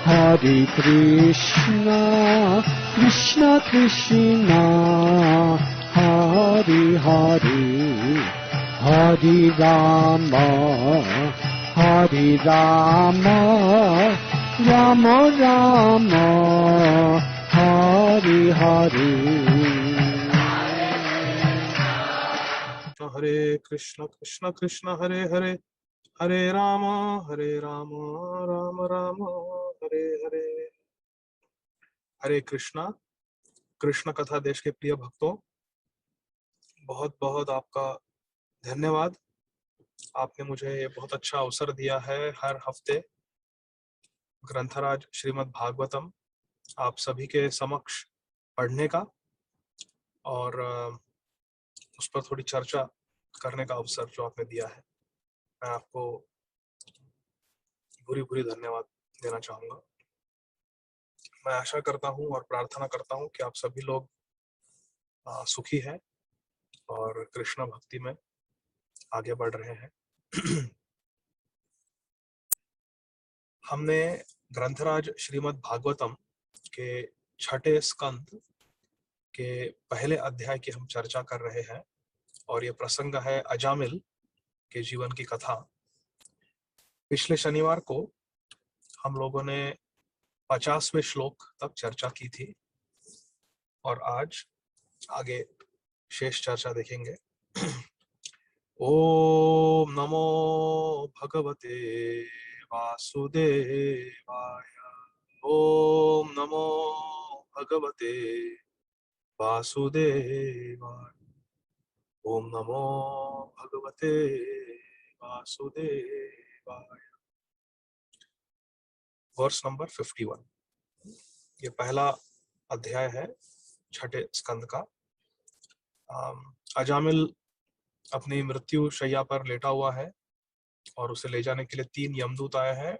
Hare Krishna, Krishna Krishna, Hare Hare, Hare Rama, Hare Rama, Rama Rama, Hare Hare. Hare Krishna, Krishna Krishna, Hare Hare, Hare Rama, Rama Rama, Hare Hare. हरे कृष्णा। कृष्ण कथा देश के प्रिय भक्तों, बहुत बहुत आपका धन्यवाद। आपने मुझे ये बहुत अच्छा अवसर दिया है हर हफ्ते ग्रंथराज श्रीमद् भागवतम आप सभी के समक्ष पढ़ने का और उस पर थोड़ी चर्चा करने का अवसर जो आपने दिया है, मैं आपको भूरी भूरी धन्यवाद देना चाहूँगा। मैं आशा करता हूँ और प्रार्थना करता हूँ कि आप सभी लोग सुखी हैं और कृष्ण भक्ति में आगे बढ़ रहे हैं। हमने ग्रंथराज श्रीमद् भागवतम के छठे स्कंद के पहले अध्याय की हम चर्चा कर रहे हैं और ये प्रसंग है अजामिल के जीवन की कथा। पिछले शनिवार को हम लोगों ने 50वें श्लोक तक चर्चा की थी और आज आगे शेष चर्चा देखेंगे। ओम नमो भगवते वासुदेवाय। ओम नमो भगवते वासुदेवाय। ओम नमो भगवते वासुदेवाय। Verse number 51। ये पहला अध्याय है छठे स्कंद का। अजामिल अपनी मृत्यु शैया पर लेटा हुआ है और उसे ले जाने के लिए 3 यमदूत आए हैं,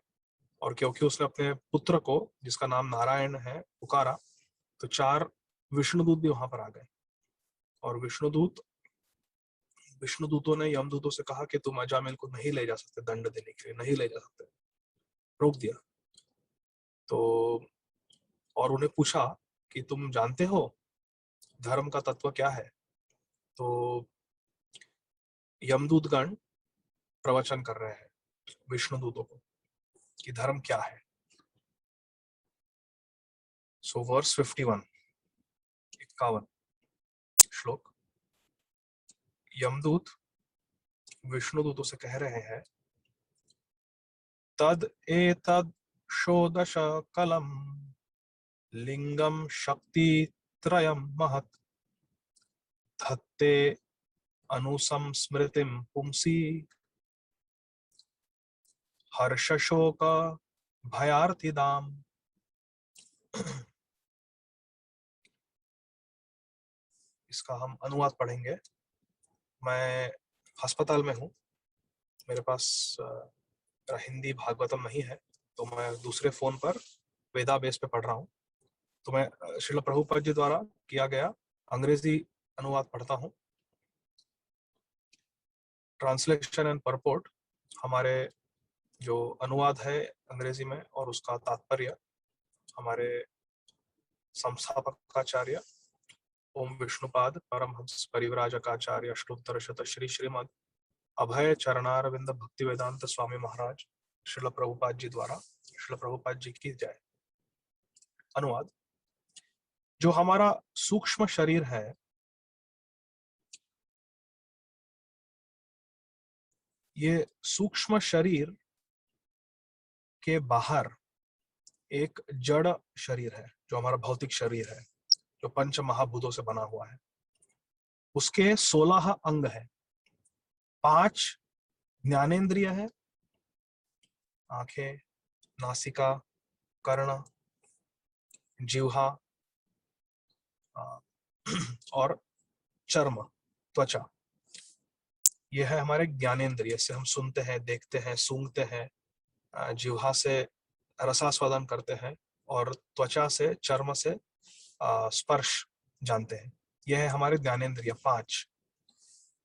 और क्योंकि उसने अपने पुत्र को जिसका नाम नारायण है पुकारा, तो 4 विष्णुदूत भी वहां पर आ गए। और विष्णुदूतों ने यमदूतों से कहा कि तुम अजामिल को नहीं ले जा सकते, दंड देने के लिए नहीं ले जा सकते, रोक दिया। तो और उन्हें पूछा कि तुम जानते हो धर्म का तत्व क्या है? तो यमदूतगण प्रवचन कर रहे हैं विष्णुदूतों को कि धर्म क्या है। सो वर्स 51, 51 श्लोक। यमदूत विष्णुदूतों से कह रहे हैं, तद एतद षोडश कलम लिंगम शक्ति त्रयम महत् धत्ते अनुसंस्मृतिम पुंसी हर्षशोक भयार्तिदाम। इसका हम अनुवाद पढ़ेंगे। मैं अस्पताल में हूँ, मेरे पास हिंदी भागवतम नहीं है, तो मैं दूसरे फोन पर वेदा बेस पे पढ़ रहा हूँ। तो मैं श्रील प्रभुपाद जी द्वारा किया गया अंग्रेजी अनुवाद पढ़ता हूँ। ट्रांसलेशन एंड परपोर्ट हमारे जो अनुवाद है अंग्रेजी में और उसका तात्पर्य हमारे संस्थापकाचार्य ओम विष्णुपाद परमहंस परिव्राजकाचार्य अष्टोत्तर शत श्री श्रीमद अभय चरणारविंद भक्ति वेदांत स्वामी महाराज श्रील प्रभुपाद जी द्वारा, श्रील प्रभुपाद जी की जय। अनुवाद। जो हमारा सूक्ष्म शरीर है, ये सूक्ष्म शरीर के बाहर एक जड़ शरीर है, जो हमारा भौतिक शरीर है, जो पंच महाभूतों से बना हुआ है। उसके 16 अंग है, 5 ज्ञानेंद्रिय है, आंखें, नासिका, कर्ण, जिह्वा और चर्म, त्वचा। यह है हमारे ज्ञानेंद्रिय। से हम सुनते हैं, देखते हैं, सूंघते हैं, जिह्वा से रसास्वादन करते हैं और त्वचा से, चर्म से स्पर्श जानते हैं। यह है हमारे ज्ञानेंद्रिय 5।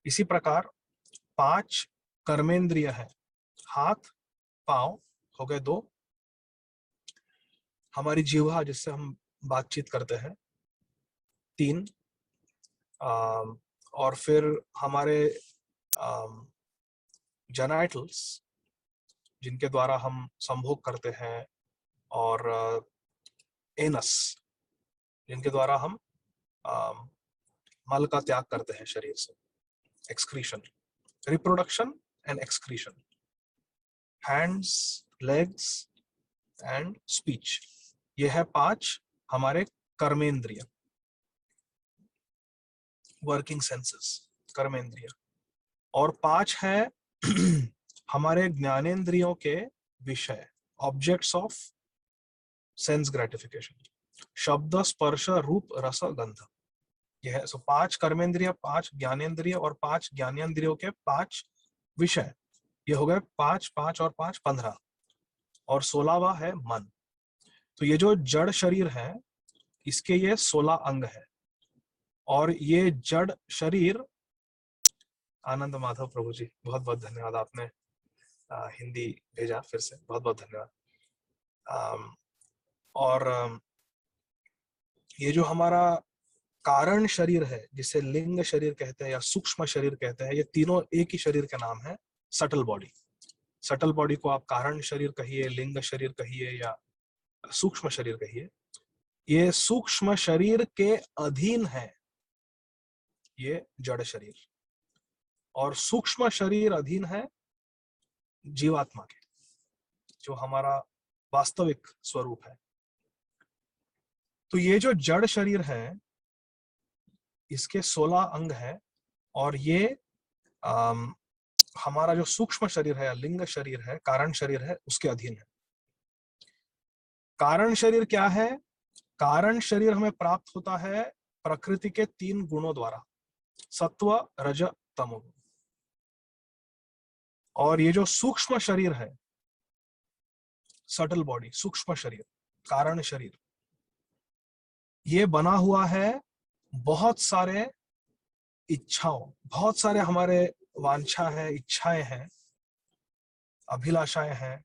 इसी प्रकार 5 कर्मेंद्रिय है, हाथ पांव हो गए 2, हमारी जीवा जिससे हम बातचीत करते हैं, 3, और फिर हमारे जेनाइटल्स जिनके द्वारा हम संभोग करते हैं, और एनस जिनके द्वारा हम मल का त्याग करते हैं शरीर से, excretion, reproduction and excretion, hands, legs and speech. ये है 5 हमारे कर्मेंद्रिय, वर्किंग सेंसेस, कर्मेंद्रिय। और 5 है हमारे ज्ञानेंद्रियों के विषय, ऑब्जेक्ट्स ऑफ सेंस ग्रेटिफिकेशन, शब्द, स्पर्श, रूप, रस, गंध। यह है 5 कर्मेंद्रिय, 5 ज्ञानेंद्रिय और 5 ज्ञानेंद्रियों के 5 विषय। ये हो गए 5, 5 और 5, 15। और 16वां है मन। तो ये जो जड़ शरीर है, इसके ये 16 अंग है। और ये जड़ शरीर, आनंद माधव प्रभु जी, बहुत बहुत धन्यवाद, आपने हिंदी भेजा फिर से, बहुत बहुत धन्यवाद। और ये जो हमारा कारण शरीर है, जिसे लिंग शरीर कहते हैं या सूक्ष्म शरीर कहते हैं, ये तीनों एक ही शरीर का नाम है, सटल बॉडी। सटल बॉडी को आप कारण शरीर कहिए, लिंग शरीर कहिए या सूक्ष्म शरीर कहिए। ये सूक्ष्म शरीर के अधीन है ये जड़ शरीर, और सूक्ष्म शरीर अधीन है जीवात्मा के, जो हमारा वास्तविक स्वरूप है। तो ये जो जड़ शरीर है, इसके 16 अंग है, और ये हमारा जो सूक्ष्म शरीर है या लिंग शरीर है, कारण शरीर है, उसके अधीन है। कारण शरीर क्या है? कारण शरीर हमें प्राप्त होता है प्रकृति के 3 गुणों द्वारा, सत्व, रज, तमो। और ये जो सूक्ष्म शरीर है, सटल बॉडी, सूक्ष्म शरीर, कारण शरीर, ये बना हुआ है बहुत सारे इच्छाओं, बहुत सारे हमारे वांछा है, इच्छाएं हैं, अभिलाषाएं हैं।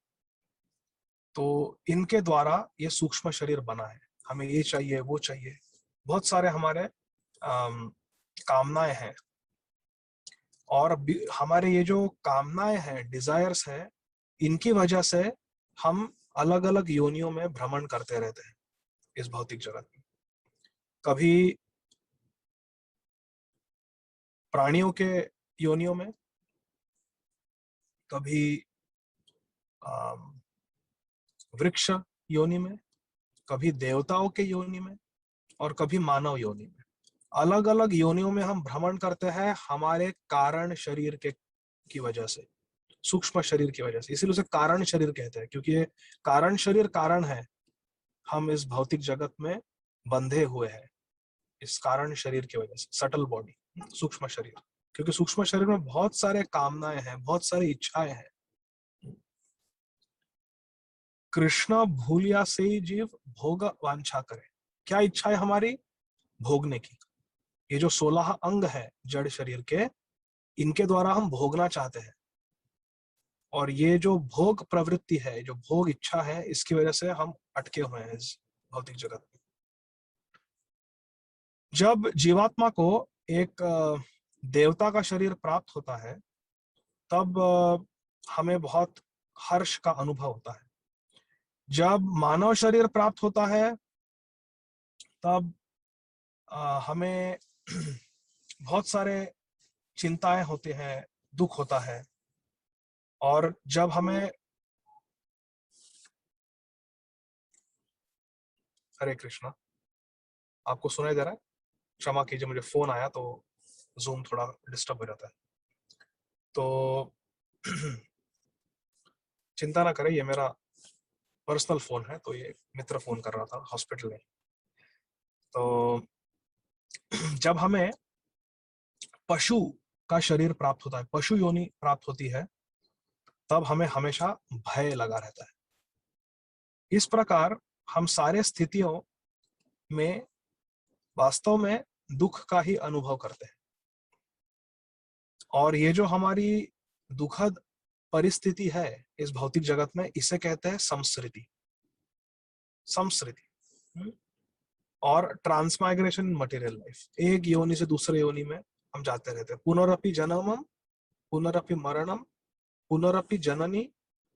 तो इनके द्वारा ये सूक्ष्म शरीर बना है। हमें ये चाहिए, वो चाहिए, बहुत सारे हमारे कामनाएं हैं। और हमारे ये जो कामनाएं हैं, डिजायर्स हैं, इनकी वजह से हम अलग अलग योनियों में भ्रमण करते रहते हैं इस भौतिक जगत में। कभी प्राणियों के योनियों में, कभी वृक्ष योनि में, कभी देवताओं के योनि में, और कभी मानव योनि में। अलग अलग योनियों में हम भ्रमण करते हैं हमारे कारण शरीर के की वजह से, सूक्ष्म शरीर की वजह से। इसीलिए उसे कारण शरीर कहते हैं, क्योंकि ये कारण शरीर कारण है। हम इस भौतिक जगत में बंधे हुए हैं इस कारण शरीर की वजह से, सटल बॉडी, सूक्ष्म शरीर। क्योंकि सूक्ष्म शरीर में बहुत सारे कामनाएं हैं, बहुत सारी इच्छाएं हैं। कृष्ण भूलिया से ही जीव भोग वांछा करे। क्या इच्छा है हमारी? भोगने की। ये जो 16 अंग है जड़ शरीर के, इनके द्वारा हम भोगना चाहते हैं। और ये जो भोग प्रवृत्ति है, जो भोग इच्छा है, इसकी वजह से हम अटके हुए हैं इस भौतिक जगत में। जब जीवात्मा को एक देवता का शरीर प्राप्त होता है, तब हमें बहुत हर्ष का अनुभव होता है। जब मानव शरीर प्राप्त होता है, तब हमें बहुत सारे चिंताएं होते हैं, दुख होता है। और जब हमें, हरे कृष्णा, आपको सुनाई दे रहा है? क्षमा कीजिए, मुझे फोन आया तो जूम थोड़ा डिस्टर्ब हो जाता है। तो चिंता ना करें, ये मेरा पर्सनल फोन है, तो ये मित्र फोन कर रहा था हॉस्पिटल में। तो जब हमें पशु का शरीर प्राप्त होता है, पशु योनि प्राप्त होती है, तब हमें हमेशा भय लगा रहता है। इस प्रकार हम सारे स्थितियों में वास्तव में दुख का ही अनुभव करते हैं। और ये जो हमारी दुखद परिस्थिति है इस भौतिक जगत में, इसे कहते हैं संस्कृति। संस्कृति और ट्रांसमाइग्रेशन इन मटेरियल लाइफ, एक योनि से दूसरे योनि में हम जाते रहते हैं। पुनरपि जन्मम पुनरपि मरणम पुनरपि जननी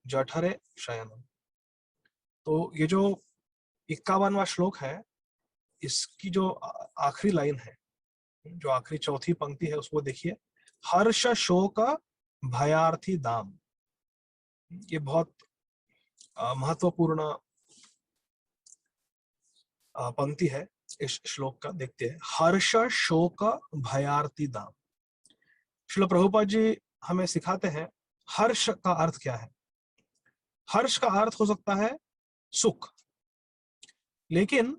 जठरे शयनम। तो ये जो 51वां श्लोक है, इसकी जो आखिरी लाइन है, जो आखिरी चौथी पंक्ति है, उसको देखिए, हर्ष शोक भयार्थी दाम। ये बहुत महत्वपूर्ण पंक्ति है इस श्लोक का। देखते हैं, हर्ष शोक भयार्थी दाम। श्रील प्रभुपाद जी हमें सिखाते हैं हर्ष का अर्थ क्या है। हर्ष का अर्थ हो सकता है सुख, लेकिन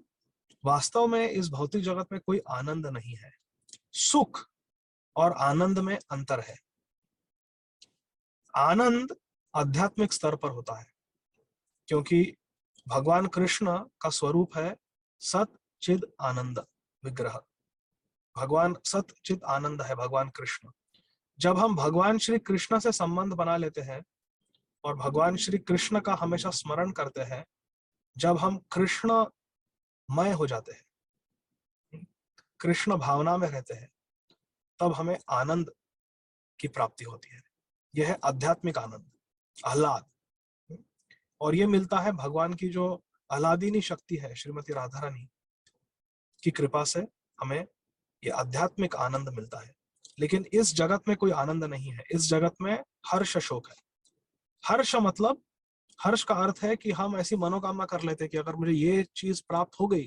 वास्तव में इस भौतिक जगत में कोई आनंद नहीं है। सुख और आनंद में अंतर है। आनंद आध्यात्मिक स्तर पर होता है, क्योंकि भगवान कृष्ण का स्वरूप है सत चिद आनंद विग्रह। भगवान सत चिद आनंद है भगवान कृष्ण। जब हम भगवान श्री कृष्ण से संबंध बना लेते हैं और भगवान श्री कृष्ण का हमेशा स्मरण करते हैं, जब हम कृष्णमय हो जाते हैं, कृष्ण भावना में रहते हैं, तब हमें आनंद की प्राप्ति होती है। यह है आध्यात्मिक आनंद, आह्लाद। और ये मिलता है भगवान की जो आह्लादिनी शक्ति है, श्रीमती राधा रानी की कृपा से हमें ये आध्यात्मिक आनंद मिलता है। लेकिन इस जगत में कोई आनंद नहीं है। इस जगत में हर्ष शोक है। हर्ष मतलब, हर्ष का अर्थ है कि हम ऐसी मनोकामना कर लेते हैं कि अगर मुझे ये चीज प्राप्त हो गई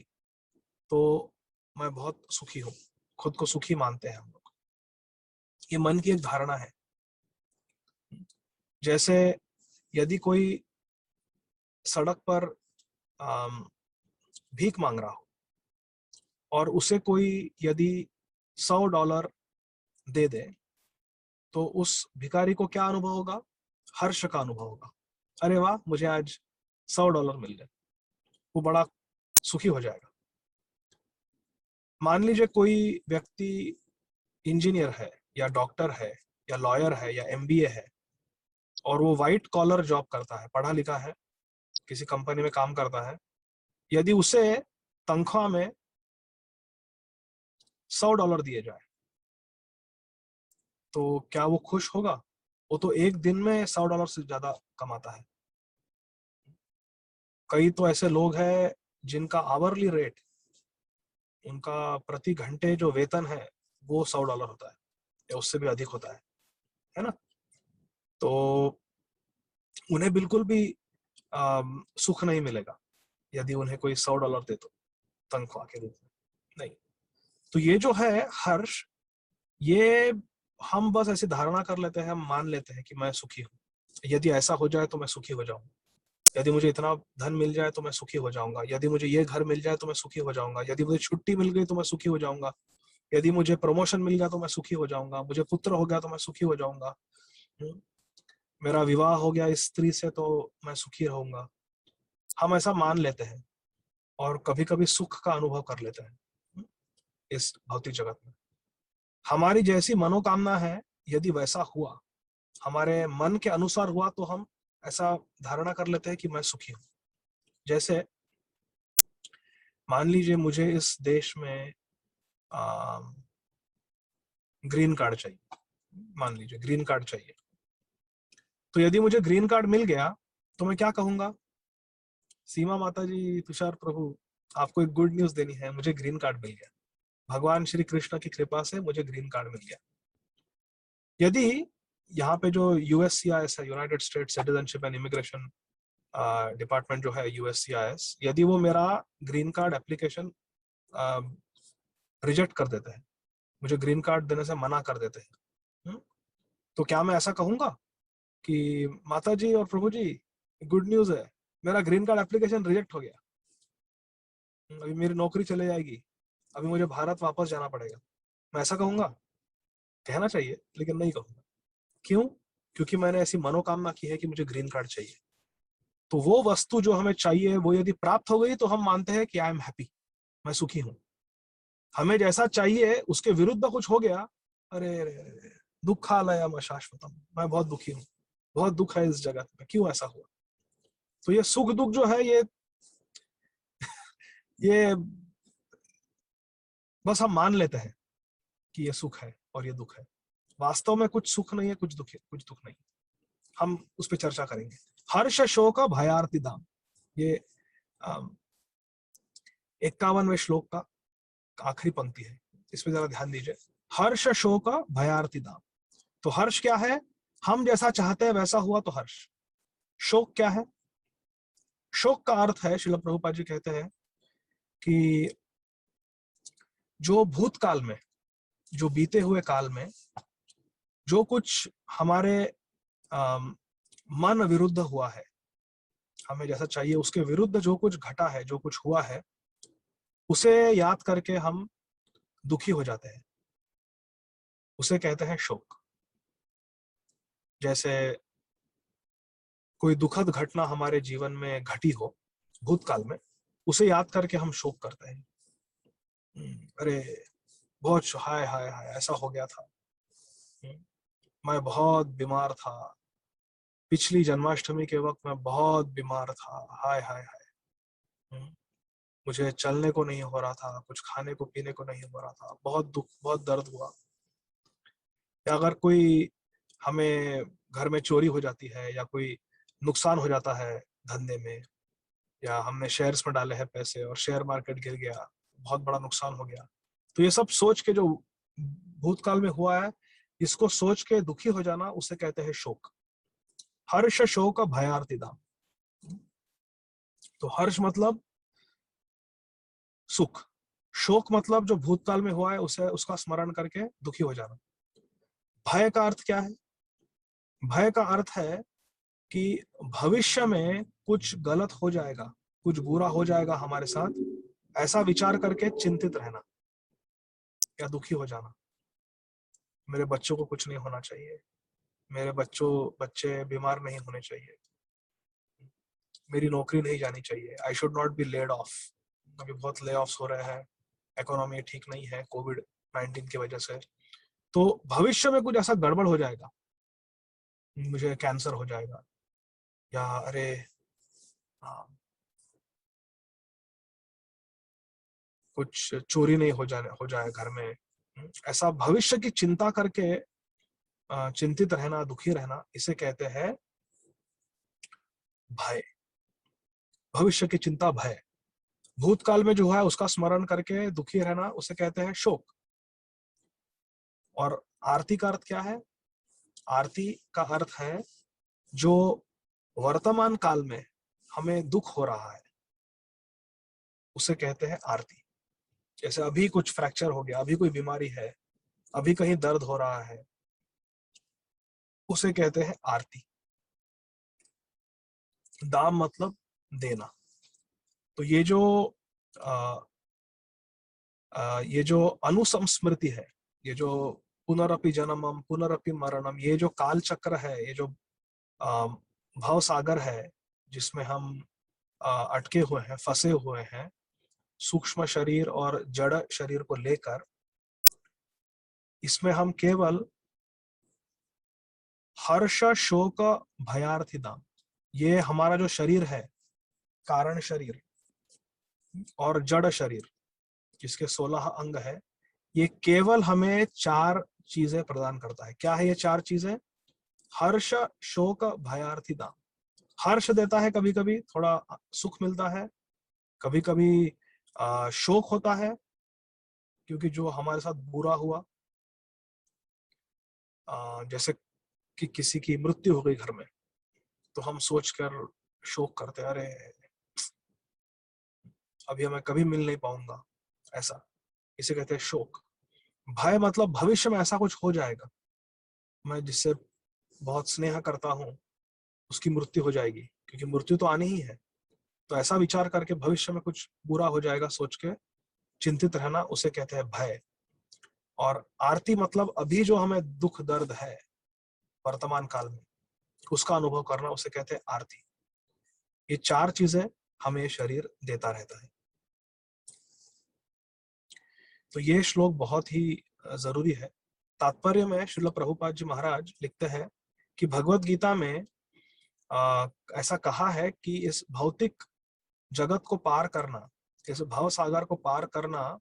तो मैं बहुत सुखी हूं। खुद को सुखी मानते हैं हम लोग। ये मन की एक धारणा है। जैसे यदि कोई सड़क पर भीख मांग रहा हो और उसे कोई यदि $100 दे दे, तो उस भिखारी को क्या अनुभव होगा? हर्ष का अनुभव होगा। अरे वाह, मुझे आज $100 मिल गए। वो बड़ा सुखी हो जाएगा। मान लीजिए कोई व्यक्ति इंजीनियर है या डॉक्टर है या लॉयर है या MBA है और वो व्हाइट कॉलर जॉब करता है, पढ़ा लिखा है, किसी कंपनी में काम करता है। यदि उसे तनख्वाह में $100 दिए जाए तो क्या वो खुश होगा? वो तो एक दिन में $100 से ज्यादा कमाता है। कई तो ऐसे लोग हैं जिनका आवरली रेट, उनका प्रति घंटे जो वेतन है वो $100 होता है या उससे भी अधिक होता है ना? तो उन्हें बिल्कुल भी सुख नहीं मिलेगा यदि उन्हें कोई $100 दे तो तनख्वाह के रूप में। नहीं। तो ये जो है हर्ष, ये हम बस ऐसी धारणा कर लेते हैं, हम मान लेते हैं कि मैं सुखी हूँ। यदि ऐसा हो जाए तो मैं सुखी हो जाऊंगा। यदि मुझे इतना धन मिल जाए तो मैं सुखी हो जाऊंगा। यदि मुझे ये घर मिल जाए तो मैं सुखी हो जाऊंगा। यदि मुझे छुट्टी मिल गई तो मैं सुखी हो जाऊंगा। यदि मुझे प्रमोशन मिल गया तो मैं सुखी हो जाऊंगा। मुझे पुत्र हो गया तो मैं सुखी हो जाऊंगा। मेरा विवाह हो गया इस स्त्री से तो मैं सुखी रहूंगा। हम ऐसा मान लेते हैं और कभी कभी सुख का अनुभव कर लेते हैं इस भौतिक जगत में। हमारी जैसी मनोकामना है, यदि वैसा हुआ, हमारे मन के अनुसार हुआ, तो हम ऐसा धारणा कर लेते हैं कि मैं सुखी हूं। जैसे मान लीजिए मुझे इस देश में ग्रीन कार्ड चाहिए। मान लीजिए ग्रीन कार्ड चाहिए, तो यदि मुझे ग्रीन कार्ड मिल गया तो मैं क्या कहूंगा? सीमा माता जी, तुषार प्रभु, आपको एक गुड न्यूज देनी है, मुझे ग्रीन कार्ड मिल गया। भगवान श्री कृष्ण की कृपा से मुझे ग्रीन कार्ड मिल गया। यदि यहाँ पे जो USCIS है, United state citizenship and immigration department जो है USCIS, यदि वो मेरा ग्रीन कार्ड एप्लीकेशन रिजेक्ट कर देते हैं, मुझे ग्रीन कार्ड देने से मना कर देते हैं, तो क्या मैं ऐसा कहूंगा कि माता जी और प्रभु जी, गुड न्यूज है, मेरा ग्रीन कार्ड एप्लीकेशन रिजेक्ट हो गया, अभी मेरी नौकरी चले जाएगी, अभी मुझे भारत वापस जाना पड़ेगा? मैं ऐसा कहूंगा? कहना चाहिए, लेकिन नहीं कहूंगा। क्यों? क्योंकि मैंने ऐसी मनोकामना की है कि मुझे ग्रीन कार्ड चाहिए। तो वो वस्तु जो हमें चाहिए वो यदि प्राप्त हो गई तो हम मानते हैं कि आई एम हैप्पी, मैं सुखी हूं। हमें जैसा चाहिए उसके विरुद्ध कुछ हो गया, अरे अरे दुखालयम अशाश्वतम, मैं बहुत दुखी हूँ, बहुत दुख है इस जगत में, क्यों ऐसा हुआ? तो ये सुख दुख जो है, ये ये बस हम मान लेते हैं कि ये सुख है और ये दुख है। वास्तव में कुछ सुख नहीं है, कुछ दुख नहीं। हम उस पर चर्चा करेंगे। हर्ष शोक भयार्ति दाम, ये 51वें श्लोक का आखिरी पंक्ति है, इसमें जरा ध्यान दीजिए। हर्ष शोक भयार्ति दाम। तो हर्ष क्या है? हम जैसा चाहते हैं वैसा हुआ तो हर्ष। शोक क्या है? शोक का अर्थ है, श्रील प्रभुपाद जी कहते हैं कि जो भूतकाल में, जो बीते हुए काल में जो कुछ हमारे मन विरुद्ध हुआ है, हमें जैसा चाहिए उसके विरुद्ध जो कुछ घटा है, जो कुछ हुआ है, उसे याद करके हम दुखी हो जाते हैं, उसे कहते हैं शोक। जैसे कोई दुखद घटना हमारे जीवन में घटी हो भूतकाल में, उसे याद करके हम शोक करते हैं। अरे बहुत हाय हाय हाय ऐसा हो गया था, मैं बहुत बीमार था, पिछली जन्माष्टमी के वक्त मैं बहुत बीमार था, हाय हाय हाय, मुझे चलने को नहीं हो रहा था, कुछ खाने को पीने को नहीं हो रहा था, बहुत दुख, बहुत दर्द हुआ। या अगर कोई हमें घर में चोरी हो जाती है या कोई नुकसान हो जाता है धंधे में, या हमने शेयर्स में डाले हैं पैसे और शेयर मार्केट गिर गया, बहुत बड़ा नुकसान हो गया, तो ये सब सोच के जो भूतकाल में हुआ है, इसको सोच के दुखी हो जाना, उसे कहते हैं शोक। हर्ष शोक भयार्ति दाम। तो हर्ष मतलब सुख, शोक मतलब जो भूतकाल में हुआ है उसे, उसका स्मरण करके दुखी हो जाना। भय का अर्थ क्या है? भय का अर्थ है कि भविष्य में कुछ गलत हो जाएगा, कुछ बुरा हो जाएगा हमारे साथ, ऐसा विचार करके चिंतित रहना या दुखी हो जाना। मेरे बच्चों को कुछ नहीं होना चाहिए, मेरे बच्चे बीमार नहीं होने चाहिए, मेरी नौकरी नहीं जानी चाहिए, I should not be laid off. अभी बहुत ले ऑफ्स हो रहे हैं, इकोनॉमी ठीक नहीं है कोविड-19 की वजह से, तो भविष्य में कुछ ऐसा गड़बड़ हो जाएगा, मुझे कैंसर हो जाएगा, या अरे कुछ चोरी नहीं हो जाए घर में, ऐसा भविष्य की चिंता करके चिंतित रहना, दुखी रहना, इसे कहते हैं भय। भविष्य की चिंता भय। भूतकाल में जो है उसका स्मरण करके दुखी रहना, उसे कहते हैं शोक। और आरती का अर्थ क्या है? आरती का अर्थ है जो वर्तमान काल में हमें दुख हो रहा है, उसे कहते हैं आरती। जैसे अभी कुछ फ्रैक्चर हो गया, अभी कोई बीमारी है, अभी कहीं दर्द हो रहा है, उसे कहते हैं आरती। दाम मतलब देना। तो ये जो अनुसंस्मृति है, ये जो पुनरपि जन्मम पुनरपि मरणम, ये जो काल चक्र है, ये जो भव सागर है जिसमें हम अटके हुए हैं, फंसे हुए हैं, सूक्ष्म शरीर और जड़ शरीर को लेकर, इसमें हम केवल हर्ष शोक भयार्थी दाम, ये हमारा जो शरीर है, कारण शरीर और जड़ शरीर, जिसके 16 अंग है, ये केवल हमें 4 चीजें प्रदान करता है। क्या है ये 4 चीजें? हर्ष शोक भयार्थी दाम। हर्ष देता है, कभी कभी थोड़ा सुख मिलता है, कभी कभी शोक होता है क्योंकि जो हमारे साथ बुरा हुआ, जैसे कि किसी की मृत्यु हो गई घर में, तो हम सोचकर शोक करते हैं, अरे अभी मैं कभी मिल नहीं पाऊंगा, ऐसा, इसे कहते हैं शोक। भय मतलब भविष्य में ऐसा कुछ हो जाएगा, मैं जिससे बहुत स्नेह करता हूं उसकी मृत्यु हो जाएगी, क्योंकि मृत्यु तो आनी ही है, तो ऐसा विचार करके भविष्य में कुछ बुरा हो जाएगा सोच के चिंतित रहना, उसे कहते हैं भय। और आरती मतलब अभी जो हमें दुख दर्द है वर्तमान काल में, उसका अनुभव करना, उसे कहते हैं आरती। ये 4 चीजें हमें शरीर देता रहता है। तो ये श्लोक बहुत ही जरूरी है। तात्पर्य में श्रील प्रभुपाद जी महाराज लिखते हैं कि भगवत गीता में ऐसा कहा है कि इस भौतिक जगत को पार करना, इस भव सागर को पार करना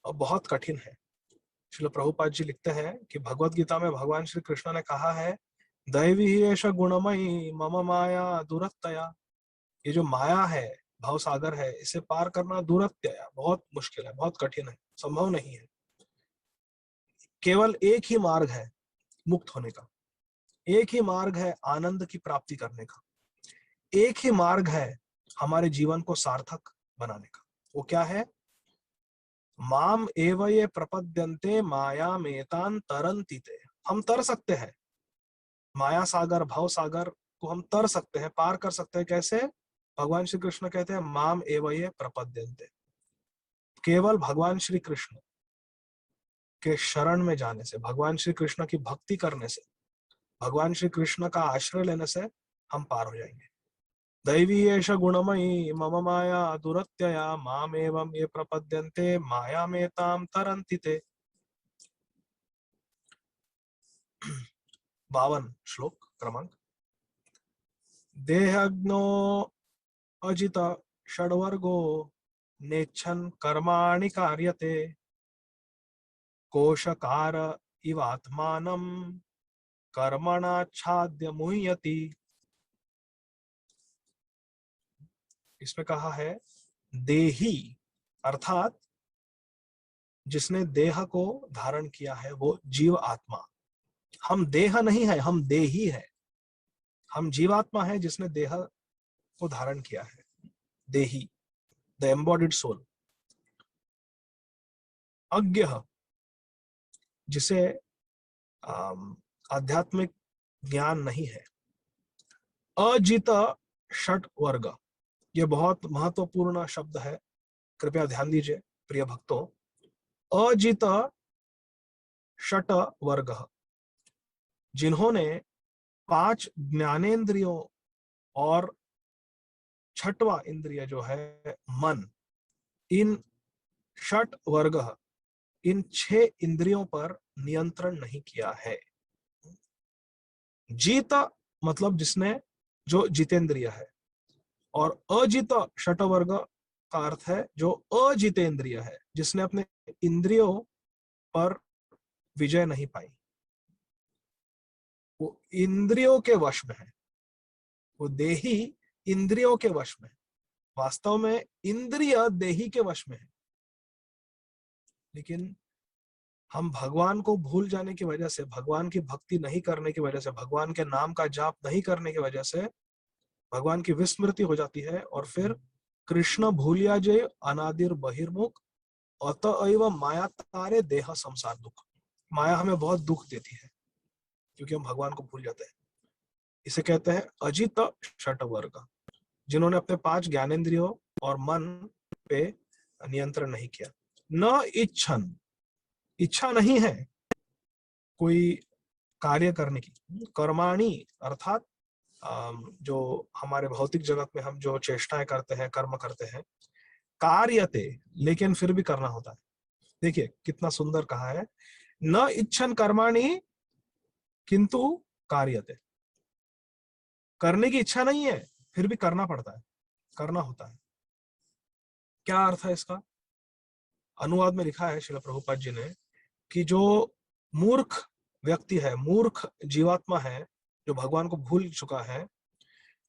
बहुत कठिन है। श्रील प्रभुपाद जी लिखते हैं कि भगवत गीता में भगवान श्री कृष्ण ने कहा है, दैवी ही एष गुणमयी मम माया दुरत्यया। ये जो माया है, भव सागर है, इसे पार करना दुरत्यया, बहुत मुश्किल है, बहुत कठिन है, संभव नहीं है। केवल एक ही मार्ग है मुक्त होने का, एक ही मार्ग है आनंद की प्राप्ति करने का, एक ही मार्ग है हमारे जीवन को सार्थक बनाने का। वो क्या है? माम एव ये प्रपद्यन्ते माया मेतान तरन्ति ते। हम तर सकते हैं माया सागर, भव सागर को हम तर सकते हैं, पार कर सकते हैं। कैसे? भगवान श्री कृष्ण कहते हैं माम एव ये प्रपद्यन्ते, केवल भगवान श्री कृष्ण के शरण में जाने से, भगवान श्री कृष्ण की भक्ति करने से, भगवान श्री कृष्ण का आश्रय लेने से हम पार हो जाएंगे। दैवी एष गुणमयी मम माया दुरत्यया माम एवं ये प्रपद्यन्ते माया मेताम तरन्ति ते। 52 श्लोक क्रमांक। देहज्ञो अजित षड्वर्गो नेच्छन् कर्माणि कार्यते कोशकार इवात्मानं कर्मणाच्छाद्य मुह्यति। इसमें कहा है देही अर्थात जिसने देह को धारण किया है वो जीव आत्मा। हम देह नहीं है, हम देही है। हम जीवात्मा है जिसने देह को धारण किया है, देही, द एम्बॉडीड सोल। अज्ञ जिसे आध्यात्मिक ज्ञान नहीं है। अजित षट वर्ग, ये बहुत महत्वपूर्ण शब्द है, कृपया ध्यान दीजिए प्रिय भक्तों। अजित षट वर्ग, जिन्होंने 5 ज्ञानेंद्रियों और छठवां इंद्रिय जो है मन, इन षट वर्ग, इन 6 इंद्रियों पर नियंत्रण नहीं किया है। जीत मतलब जिसने, जो जितेंद्रिय है, और अजित षट वर्ग का अर्थ है जो अजितेंद्रिय है, जिसने अपने इंद्रियों पर विजय नहीं पाई, वो इंद्रियों के वश में है, वो देही इंद्रियों के वश में है। वास्तव में इंद्रिय देही के वश में है, लेकिन हम भगवान को भूल जाने की वजह से, भगवान की भक्ति नहीं करने की वजह से, भगवान के नाम का जाप नहीं करने की वजह से भगवान की विस्मृति हो जाती है, और फिर कृष्ण भूलिया जय अनादिर बहिर्मुख अतएव माया तारे देह संसार दुख। माया हमें बहुत दुख देती है क्योंकि हम भगवान को भूल जाते हैं। इसे कहते हैं अजित षट वर्ग, जिन्होंने अपने 5 ज्ञानेंद्रियों और मन पे नियंत्रण नहीं किया। न इच्छन, इच्छा नहीं है कोई कार्य करने की। कर्माणि अर्थात जो हमारे भौतिक जगत में हम जो चेष्टाएं करते हैं, कर्म करते हैं, कार्यते, लेकिन फिर भी करना होता है। देखिए कितना सुंदर कहा है, न इच्छन कर्माणि किंतु कार्यते। करने की इच्छा नहीं है, फिर भी करना पड़ता है, करना होता है। क्या अर्थ है इसका? अनुवाद में लिखा है श्रील प्रभुपाद जी ने कि जो मूर्ख व्यक्ति है, मूर्ख जीवात्मा है, जो भगवान को भूल चुका है,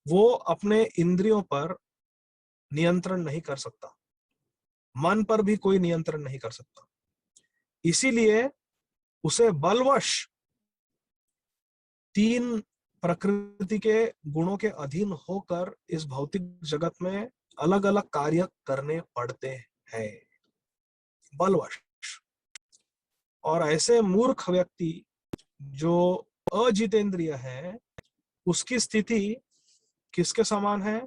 वो अपने इंद्रियों पर नियंत्रण नहीं कर सकता, मन पर भी कोई नियंत्रण नहीं कर सकता। इसीलिए उसे बलवश 3 प्रकृति के गुणों के अधीन होकर इस भौतिक जगत में अलग अलग कार्य करने पड़ते हैं, बलवश। और ऐसे मूर्ख व्यक्ति जो अजितेंद्रिय है, उसकी स्थिति किसके समान है?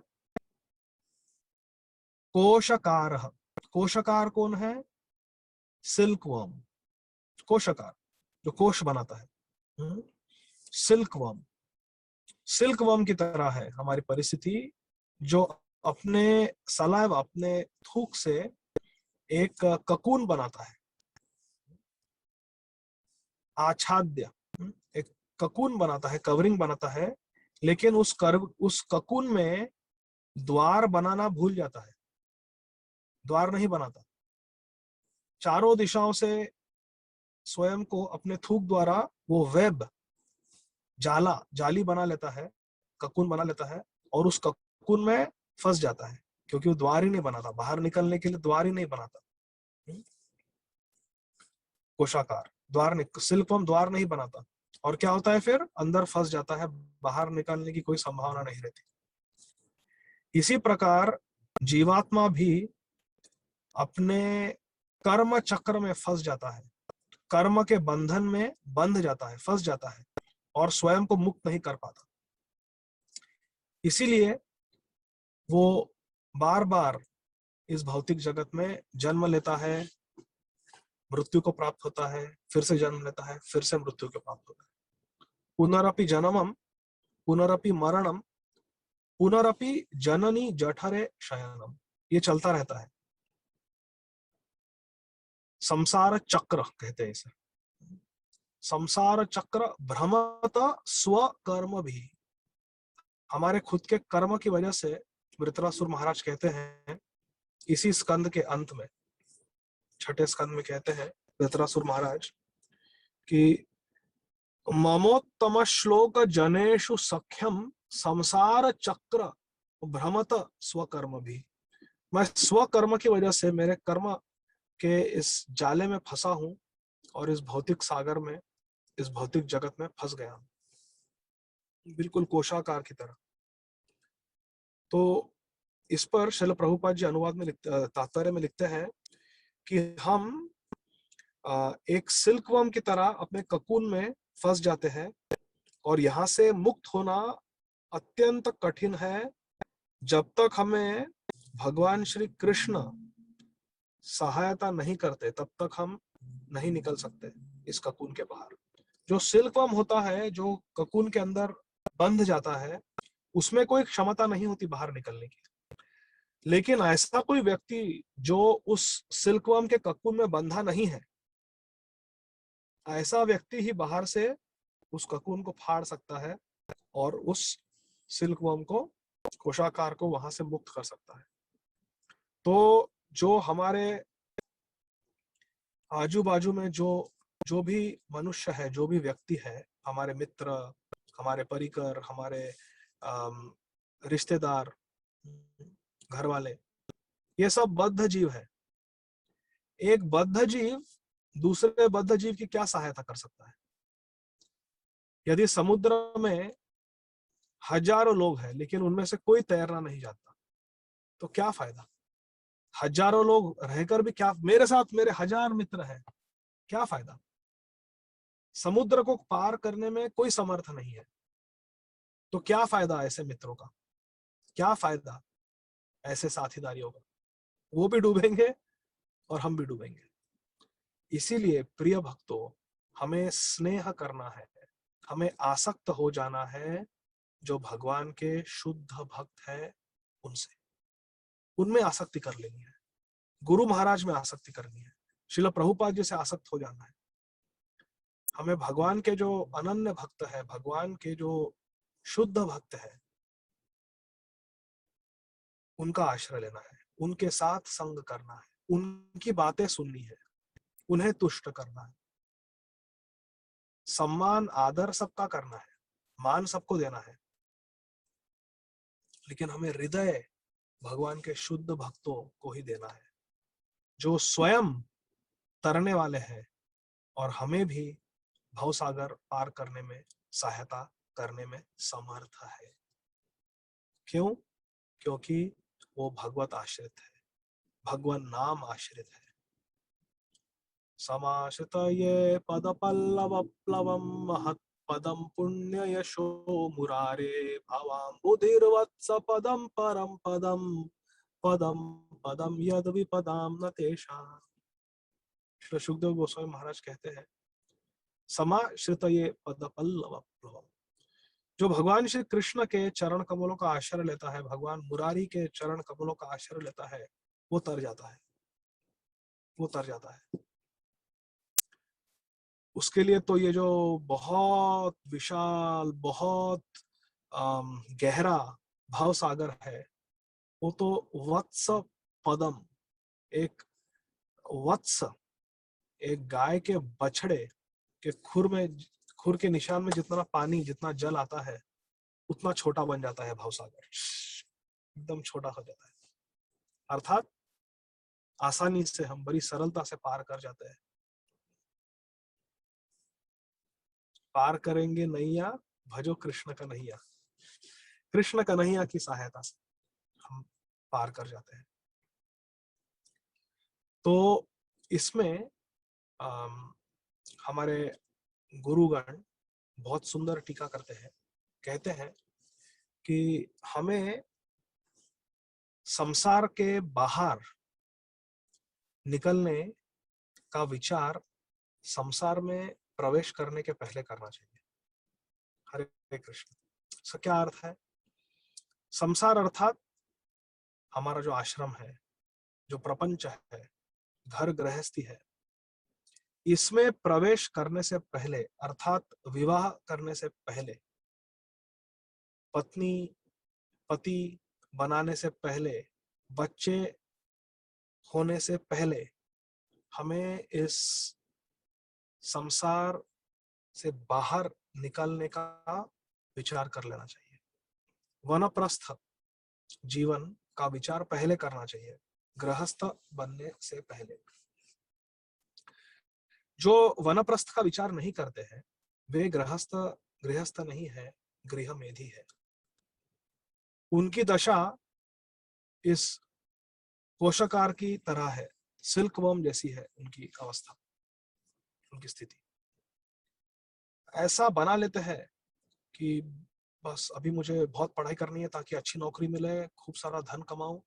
कोशकार। कोशकार कौन है? सिल्कवर्म। कोशकार जो कोश बनाता है, सिल्कवर्म। सिल्कवर्म की तरह है हमारी परिस्थिति, जो अपने सलाइवा, अपने थूक से एक ककून बनाता है, आच्छाद्य, एक ककून बनाता है, कवरिंग बनाता है, लेकिन उस ककून में द्वार बनाना भूल जाता है। द्वार नहीं बनाता, चारों दिशाओं से स्वयं को अपने थूक द्वारा वो वेब, जाली बना लेता है, ककून बना लेता है, और उस ककून में फंस जाता है, क्योंकि वो द्वार ही नहीं बनाता, बाहर निकलने के लिए द्वार ही नहीं बनाता। कोशाकार द्वार नहीं, सिल्कवर्म द्वार नहीं बनाता, और क्या होता है फिर, अंदर फंस जाता है, बाहर निकलने की कोई संभावना नहीं रहती। इसी प्रकार जीवात्मा भी अपने कर्म चक्र में फंस जाता है, कर्म के बंधन में बंध जाता है, फंस जाता है, और स्वयं को मुक्त नहीं कर पाता। इसीलिए वो बार बार इस भौतिक जगत में जन्म लेता है, मृत्यु को प्राप्त होता है, फिर से जन्म लेता है, फिर से मृत्यु को प्राप्त होता है। पुनरपि जन्मम पुनरपि मरणम पुनरपि जननी जठरे शयनम, ये चलता रहता है। संसार चक्र कहते हैं इसे, संसार चक्र भ्रमत स्वकर्म भी। हमारे खुद के कर्म की वजह से वृत्रासुर महाराज कहते हैं इसी स्कंद के अंत में, छठे स्कंद में कहते हैं वृत्रासुर महाराज कि ममोत्तम श्लोक जनेषु सख्यम संसार चक्र भ्रमत स्वकर्म भी। मैं स्वकर्म की वजह से मेरे कर्म के इस जाले में फंसा हूं, और इस भौतिक सागर में, इस भौतिक जगत में फंस गया हूं, बिल्कुल कोशाकार की तरह। तो इस पर श्रील प्रभुपाद जी अनुवाद में तात्पर्य में लिखते हैं कि हम एक सिल्कवर्म की तरह अपने ककून में फंस जाते हैं, और यहाँ से मुक्त होना अत्यंत कठिन है जब तक हमें भगवान श्री कृष्ण सहायता नहीं करते, तब तक हम नहीं निकल सकते इस ककून के बाहर। जो सिल्कवर्म होता है, जो ककून के अंदर बंध जाता है, उसमें कोई क्षमता नहीं होती बाहर निकलने की। लेकिन ऐसा कोई व्यक्ति जो उस सिल्कवर्म के ककून में बंधा नहीं है, ऐसा व्यक्ति ही बाहर से उस ककून को फाड़ सकता है और उस सिल्कवर्म को, कोशाकार को वहां से मुक्त कर सकता है। तो जो हमारे आजू बाजू में जो भी मनुष्य है, जो भी व्यक्ति है, हमारे मित्र, हमारे परिकर, हमारे रिश्तेदार, घर वाले, ये सब बद्ध जीव है। एक बद्ध जीव दूसरे बद्ध जीव की क्या सहायता कर सकता है? यदि समुद्र में हजारों लोग हैं लेकिन उनमें से कोई तैरना नहीं जानता, तो क्या फायदा? हजारों लोग रहकर भी क्या, मेरे साथ मेरे 1000 मित्र हैं, क्या फायदा? समुद्र को पार करने में कोई समर्थ नहीं है, तो क्या फायदा ऐसे मित्रों का, क्या फायदा ऐसे साथीदारियों का? वो भी डूबेंगे और हम भी डूबेंगे। इसीलिए प्रिय भक्तों, हमें स्नेह करना है, हमें आसक्त हो जाना है जो भगवान के शुद्ध भक्त है उनसे, उनमें आसक्ति कर लेनी है, गुरु महाराज में आसक्ति करनी है, श्रील प्रभुपाद जी से आसक्त हो जाना है। हमें भगवान के जो अनन्य भक्त है, भगवान के जो शुद्ध भक्त है, उनका आश्रय लेना है, उनके साथ संग करना है, उनकी बातें सुननी है, उन्हें तुष्ट करना है, सम्मान आदर सबका करना है, मान सबको देना है, लेकिन हमें हृदय भगवान के शुद्ध भक्तों को ही देना है, जो स्वयं तरने वाले हैं और हमें भी भवसागर पार करने में सहायता करने में समर्थ है। क्यों? क्योंकि वो भगवत आश्रित है, भगवान नाम आश्रित है। समाश्रित ये पद पल्लव प्लवम महत् पदम पुण्य यशो मुरारे भवाम बुधिर्वत्स पदम परम पदम पदम पदम यद विपदाम न तेषाम्। श्री सुखदेव गोस्वामी महाराज कहते हैं, समाश्रित ये पद पल्लव प्लवम, जो भगवान श्री कृष्ण के चरण कमलों का आश्रय लेता है, भगवान मुरारी के चरण कमलों का आश्रय लेता है, वो तर जाता है, वो तर जाता है। उसके लिए तो ये जो बहुत विशाल, बहुत गहरा भाव सागर है, वो तो वत्स पदम, एक वत्स, एक गाय के बछड़े के खुर के निशान में जितना पानी, जितना जल आता है, उतना छोटा बन जाता है भवसागर, एकदम छोटा हो जाता है। अर्थात आसानी से हम बड़ी सरलता से पार कर जाते हैं। पार करेंगे नैया, भजो कृष्ण का नैया। कृष्ण कन्हैया की सहायता से हम पार कर जाते हैं। तो इसमें हमारे गुरुगण बहुत सुंदर टीका करते हैं। कहते हैं कि हमें संसार के बाहर निकलने का विचार संसार में प्रवेश करने के पहले करना चाहिए। हरे कृष्ण। इसका क्या अर्थ है? संसार अर्थात हमारा जो आश्रम है, जो प्रपंच है, घर गृहस्थी है, इसमें प्रवेश करने से पहले अर्थात विवाह करने से पहले, पत्नी पति बनाने से पहले, बच्चे होने से पहले हमें इस संसार से बाहर निकलने का विचार कर लेना चाहिए। वनप्रस्थ जीवन का विचार पहले करना चाहिए, गृहस्थ बनने से पहले। जो वनप्रस्थ का विचार नहीं करते हैं वे गृहस्थ नहीं है, गृह मेधी है। उनकी दशा इस कोशाकार की तरह है, सिल्क वर्म जैसी है उनकी अवस्था, उनकी स्थिति। ऐसा बना लेते हैं कि बस अभी मुझे बहुत पढ़ाई करनी है ताकि अच्छी नौकरी मिले, खूब सारा धन कमाऊं,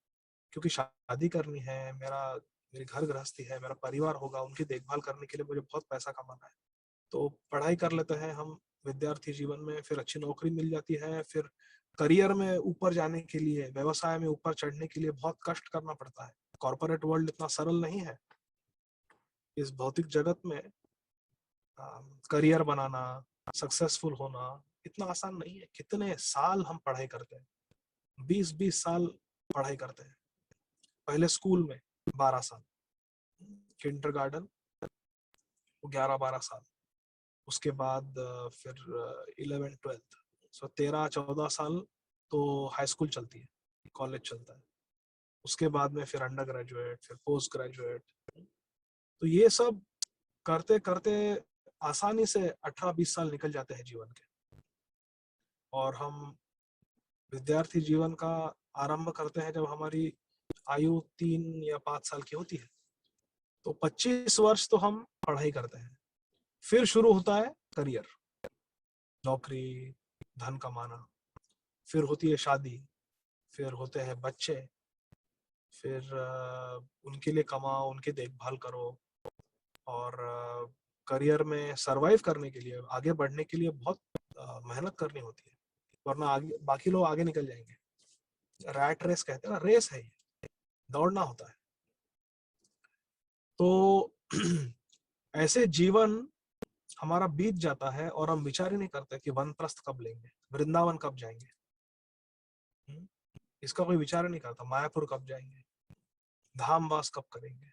क्योंकि शादी करनी है, मेरी घर गृहस्थी है, मेरा परिवार होगा, उनकी देखभाल करने के लिए मुझे बहुत पैसा कमाना है। तो पढ़ाई कर लेते हैं हम विद्यार्थी जीवन में, फिर अच्छी नौकरी मिल जाती है, फिर करियर में ऊपर जाने के लिए, व्यवसाय में ऊपर चढ़ने के लिए बहुत कष्ट करना पड़ता है। कॉर्पोरेट वर्ल्ड इतना सरल नहीं है। इस भौतिक जगत में करियर बनाना, सक्सेसफुल होना इतना आसान नहीं है। कितने साल हम पढ़ाई करते हैं, 20-20 साल पढ़ाई करते हैं। पहले स्कूल में 12 साल, किंडरगार्टन 11-12 साल, उसके बाद फिर 11-12, सो 13-14 साल तो हाई स्कूल चलती है, कॉलेज चलता है। उसके बाद में फिर अंडर ग्रेजुएट, फिर पोस्ट ग्रेजुएट। तो ये सब करते करते आसानी से 18-20 साल निकल जाते हैं जीवन के, और हम विद्यार्थी जीवन का आरंभ करते हैं जब हमारी आयु 3 या 5 साल की होती है। तो 25 वर्ष तो हम पढ़ाई करते हैं, फिर शुरू होता है करियर, नौकरी, धन कमाना, फिर होती है शादी, फिर होते हैं बच्चे, फिर उनके लिए कमाओ, उनकी देखभाल करो, और करियर में सरवाइव करने के लिए, आगे बढ़ने के लिए बहुत मेहनत करनी होती है, वरना आगे बाकी लोग आगे निकल जाएंगे। रैट रेस कहते हैं ना, रेस है ये, दौड़ना होता है। तो ऐसे जीवन हमारा बीत जाता है और हम विचार ही नहीं करते कि वनप्रस्थ कब लेंगे, वृंदावन कब जाएंगे, इसका कोई विचार नहीं करता। मायापुर कब जाएंगे, धामवास कब करेंगे,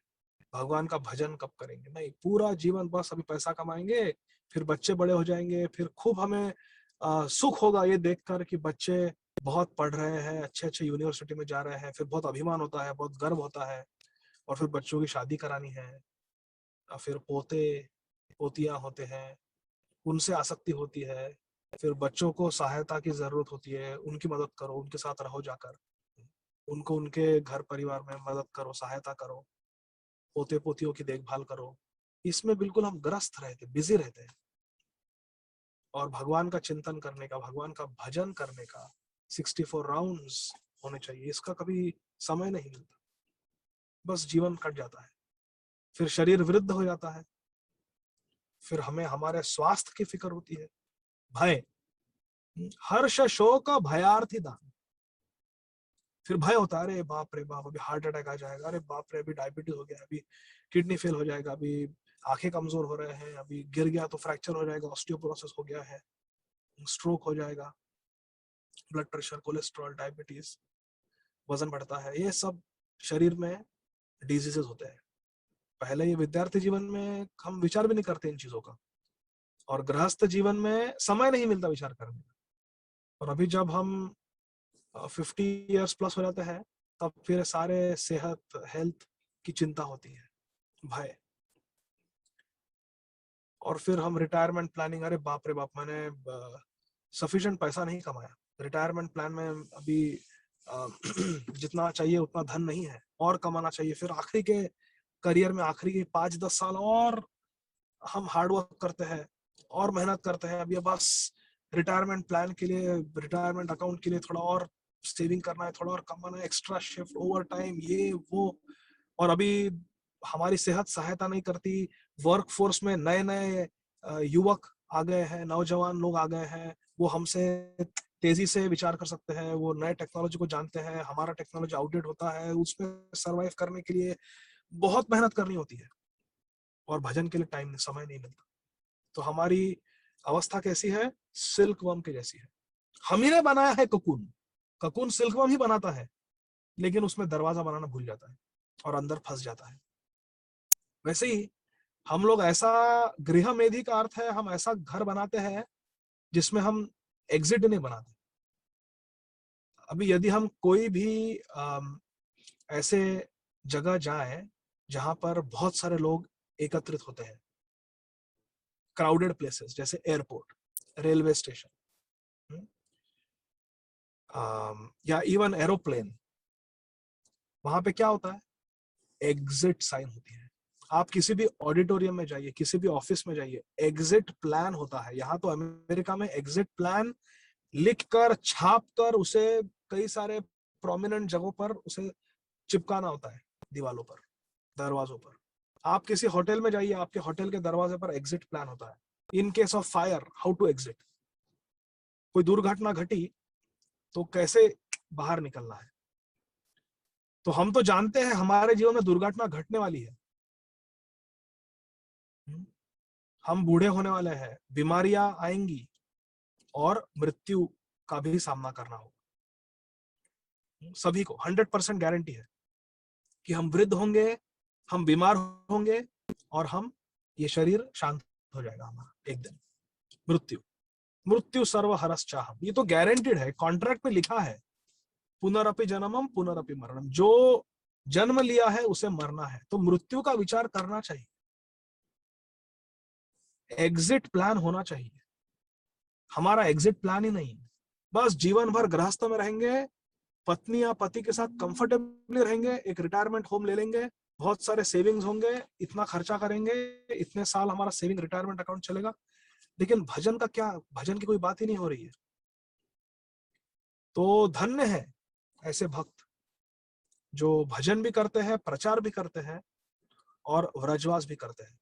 भगवान का भजन कब करेंगे। नहीं, पूरा जीवन बस अभी पैसा कमाएंगे, फिर बच्चे बड़े हो जाएंगे, फिर खूब हमें सुख होगा ये देखकर कि बच्चे बहुत पढ़ रहे हैं, अच्छे अच्छे यूनिवर्सिटी में जा रहे हैं, फिर बहुत अभिमान होता है, बहुत गर्व होता है, और फिर बच्चों की शादी करानी है, फिर पोते पोतियां होते हैं, उनसे आसक्ति होती है, फिर बच्चों को सहायता की जरूरत होती है, उनकी मदद करो, उनके साथ रहो जाकर, उनको उनके घर परिवार में मदद करो, सहायता करो, पोते पोतियों की देखभाल करो। इसमें बिल्कुल हम ग्रस्त रहते, बिजी रहते हैं, और भगवान का चिंतन करने का, भगवान का भजन करने का 64 राउंड्स होने चाहिए, इसका कभी समय नहीं मिलता, बस जीवन कट जाता है, फिर शरीर वृद्ध हो जाता है, फिर हमें हमारे स्वास्थ्य की फिक्र होती है। भय, हर्ष शोक भयार्थी दान, फिर भय होता है, अरे बाप रे बाप, अभी हार्ट अटैक आ जाएगा, अरे बाप रे अभी डायबिटीज हो गया, अभी किडनी फेल हो जाएगा, अभी आंखें कमजोर हो रहे हैं, अभी गिर गया तो फ्रैक्चर हो जाएगा, ऑस्टियोपोरोसिस हो गया है, स्ट्रोक हो जाएगा, ब्लड प्रेशर, कोलेस्ट्रॉल, डायबिटीज, वजन बढ़ता है, ये सब शरीर में डिजीजेस होते हैं। पहले ये विद्यार्थी जीवन में हम विचार भी नहीं करते इन चीजों का, और गृहस्थ जीवन में समय नहीं मिलता विचार करने का। और अभी जब हम 50 इयर्स प्लस हो जाते हैं, तब फिर सारे सेहत हेल्थ की चिंता होती है, भय। और फिर हम रिटायरमेंट प्लानिंग, अरे बाप रे बाप, मैंने सफिशिएंट पैसा नहीं कमाया, रिटायरमेंट प्लान में अभी जितना चाहिए उतना धन नहीं है, और कमाना चाहिए। फिर आखिरी के करियर में आखिरी के 5-10 साल और हम हार्ड वर्क करते हैं और मेहनत करते हैं। अब ये बस रिटायरमेंट प्लान के लिए, रिटायरमेंट अकाउंट के लिए थोड़ा और सेविंग करना है, थोड़ा और कमाना है, एक्स्ट्रा शिफ्ट, ओवर टाइम, ये वो। और अभी हमारी सेहत सहायता नहीं करती। वर्क फोर्स में नए नए युवक आ गए हैं, नौजवान लोग आ गए हैं, वो हमसे तेजी से विचार कर सकते हैं, वो नए टेक्नोलॉजी को जानते हैं। हमारा टेक्नोलॉजी आउटडेट होता है, उसमें सरवाइव करने के लिए बहुत मेहनत करनी होती है, और भजन के लिए टाइम, समय नहीं मिलता। तो हमारी अवस्था कैसी है? सिल्क वर्म के जैसी है। हम ही ने बनाया है ककून, ककून सिल्क वर्म ही बनाता है, लेकिन उसमें दरवाजा बनाना भूल जाता है और अंदर फंस जाता है। वैसे ही हम लोग ऐसा, गृह मेधि का अर्थ है हम ऐसा घर बनाते हैं जिसमें हम एग्जिट नहीं बनाते। अभी यदि हम कोई भी ऐसे जगह जाए जहां पर बहुत सारे लोग एकत्रित होते हैं, क्राउडेड प्लेसेस जैसे एयरपोर्ट, रेलवे स्टेशन, या इवन एरोप्लेन, वहां पे क्या होता है? एग्जिट साइन होती है। आप किसी भी ऑडिटोरियम में जाइए, किसी भी ऑफिस में जाइए, एग्जिट प्लान होता है। यहाँ तो अमेरिका में एग्जिट प्लान लिखकर, छाप कर, उसे कई सारे प्रोमिनेंट जगहों पर उसे चिपकाना होता है, दीवालों पर, दरवाजों पर। आप किसी होटल में जाइए, आपके होटल के दरवाजे पर एग्जिट प्लान होता है। In case of fire, how to exit. कोई दुर्घटना घटी तो कैसे बाहर निकलना है। तो हम तो जानते हैं हमारे जीवन में दुर्घटना घटने वाली है, हम बूढ़े होने वाले हैं, बीमारियां आएंगी, और मृत्यु का भी सामना करना होगा। सभी को 100% गारंटी है कि हम वृद्ध होंगे, हम बीमार होंगे, और हम, ये शरीर शांत हो जाएगा हमारा एक दिन। मृत्यु, मृत्यु सर्व हरस चाहम, ये तो गारंटीड है, कॉन्ट्रैक्ट में लिखा है। पुनरअपि जन्मम पुनरअपि मरणम, जो जन्म लिया है उसे मरना है, तो मृत्यु का विचार करना चाहिए। एग्जिट प्लान होना चाहिए। हमारा एग्जिट प्लान ही नहीं है। बस जीवन भर गृहस्थ में रहेंगे, पत्नी या पति के साथ कंफर्टेबली रहेंगे, एक रिटायरमेंट होम ले लेंगे, बहुत सारे सेविंग्स होंगे, इतना खर्चा करेंगे, इतने साल हमारा सेविंग रिटायरमेंट अकाउंट चलेगा। लेकिन भजन का क्या? भजन की कोई बात ही नहीं हो रही है। तो धन्य है ऐसे भक्त जो भजन भी करते हैं, प्रचार भी करते हैं, और व्रजवास भी करते हैं,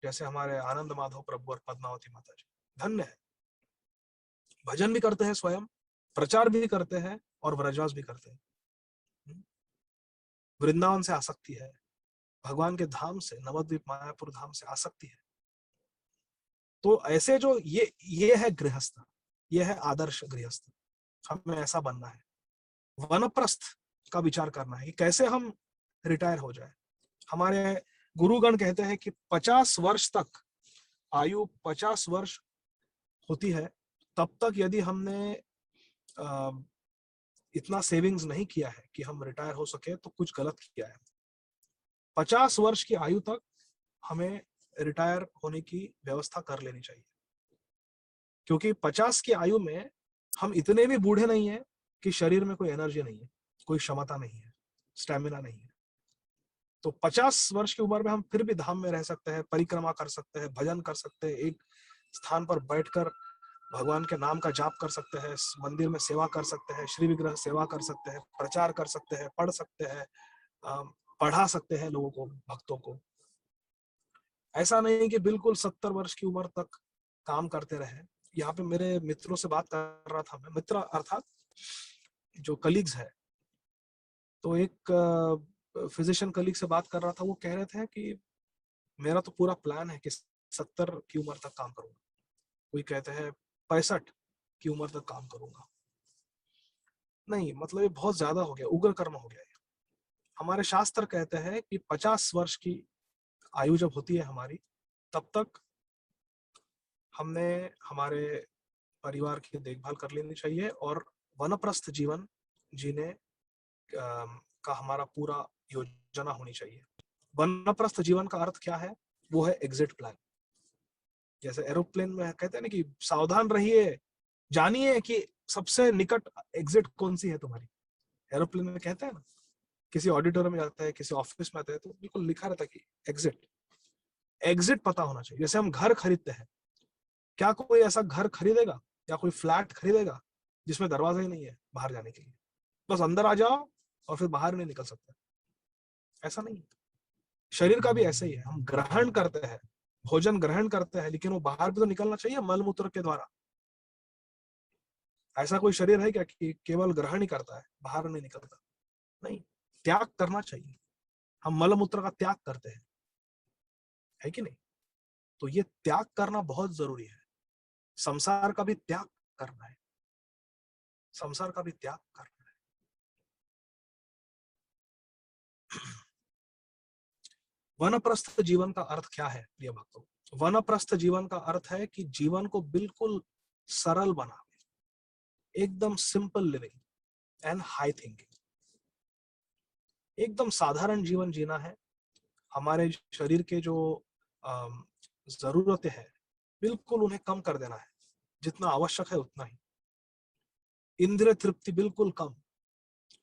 जैसे हमारे आनंद माधव प्रभु और पद्मावती माता जी। धन्य है, भजन भी करते हैं स्वयं, प्रचार भी करते हैं, और व्रजवास भी करते हैं। वृंदावन से आसक्ति है, भगवान के धाम से, नवद्वीप मायापुर धाम से आसक्ति है। तो ऐसे जो ये है गृहस्थ, ये है आदर्श गृहस्थ। हमें ऐसा बनना है। वनप्रस्थ का विचार करना है कि कैसे हम रिटायर हो जाए। हमारे गुरुगण कहते हैं कि 50 वर्ष तक, आयु 50 वर्ष होती है, तब तक यदि हमने इतना सेविंग्स नहीं किया है कि हम रिटायर हो सके, तो कुछ गलत किया है। 50 वर्ष की आयु तक हमें रिटायर होने की व्यवस्था कर लेनी चाहिए, क्योंकि 50 की आयु में हम इतने भी बूढ़े नहीं है कि शरीर में कोई एनर्जी नहीं है, कोई क्षमता नहीं है, स्टेमिना नहीं है। तो 50 वर्ष की उम्र में हम फिर भी धाम में रह सकते हैं, परिक्रमा कर सकते हैं, भजन कर सकते हैं, एक स्थान पर बैठकर भगवान के नाम का जाप कर सकते हैं, मंदिर में सेवा कर सकते हैं, श्री विग्रह सेवा कर सकते हैं, प्रचार कर सकते हैं, पढ़ सकते हैं, पढ़ा सकते हैं लोगों को, भक्तों को। ऐसा नहीं कि बिल्कुल 70 वर्ष की उम्र तक काम करते रहे। यहाँ पे मेरे मित्रों से बात कर रहा था मैं, मित्र अर्थात जो कलीग्स है, तो एक फिजिशियन कलीग से बात कर रहा था। वो कह रहे थे कि मेरा तो पूरा प्लान है कि 70 की उम्र तक काम करूंगा, कोई कहते हैं 65 की उम्र तक काम करूंगा। नहीं, मतलब ये बहुत ज्यादा हो गया, उग्र कर्म हो गया है। हमारे शास्त्र कहते हैं कि 50 वर्ष की आयु जब होती है हमारी, तब तक हमने हमारे परिवार की देखभाल कर लेनी चाहिए और वनप्रस्थ जीवन जीने का हमारा पूरा योजना होनी चाहिए। वनप्रस्थ जीवन का अर्थ क्या है? वो है एग्जिट प्लान। जैसे एरोप्लेन में कहते हैं ना कि सावधान रहिए, जानिए कि सबसे निकट एग्जिट कौन सी है तुम्हारी। एरोप्लेन में कहते हैं ना, किसी ऑडिटोरियम में जाता है, किसी ऑफिस में आता है, तो बिल्कुल लिखा रहता है कि एग्जिट। एग्जिट पता होना चाहिए। जैसे हम घर खरीदते हैं, क्या कोई ऐसा घर खरीदेगा या कोई फ्लैट खरीदेगा जिसमें दरवाजा ही नहीं है बाहर जाने के लिए? बस अंदर आ जाओ और फिर बाहर नहीं निकल सकते। ऐसा नहीं है। शरीर का भी ऐसा ही है। हम ग्रहण करते हैं, भोजन ग्रहण करते हैं, लेकिन वो बाहर भी तो निकलना चाहिए मल मूत्र के द्वारा। ऐसा कोई शरीर है क्या कि केवल ग्रहण ही करता है, बाहर नहीं निकलता? नहीं, त्याग करना चाहिए। हम मल मूत्र का त्याग करते हैं, है कि नहीं? तो ये त्याग करना बहुत जरूरी है। संसार का भी त्याग करना है, संसार का भी त्याग करना है। वनप्रस्थ जीवन का अर्थ क्या है प्रिय भक्तों? वनप्रस्थ जीवन का अर्थ है कि जीवन को बिल्कुल सरल बना, एकदम simple living and high thinking. एकदम साधारण जीवन जीना है। हमारे शरीर के जो जरूरतें हैं, बिल्कुल उन्हें कम कर देना है, जितना आवश्यक है उतना ही। इंद्रिय तृप्ति बिल्कुल कम,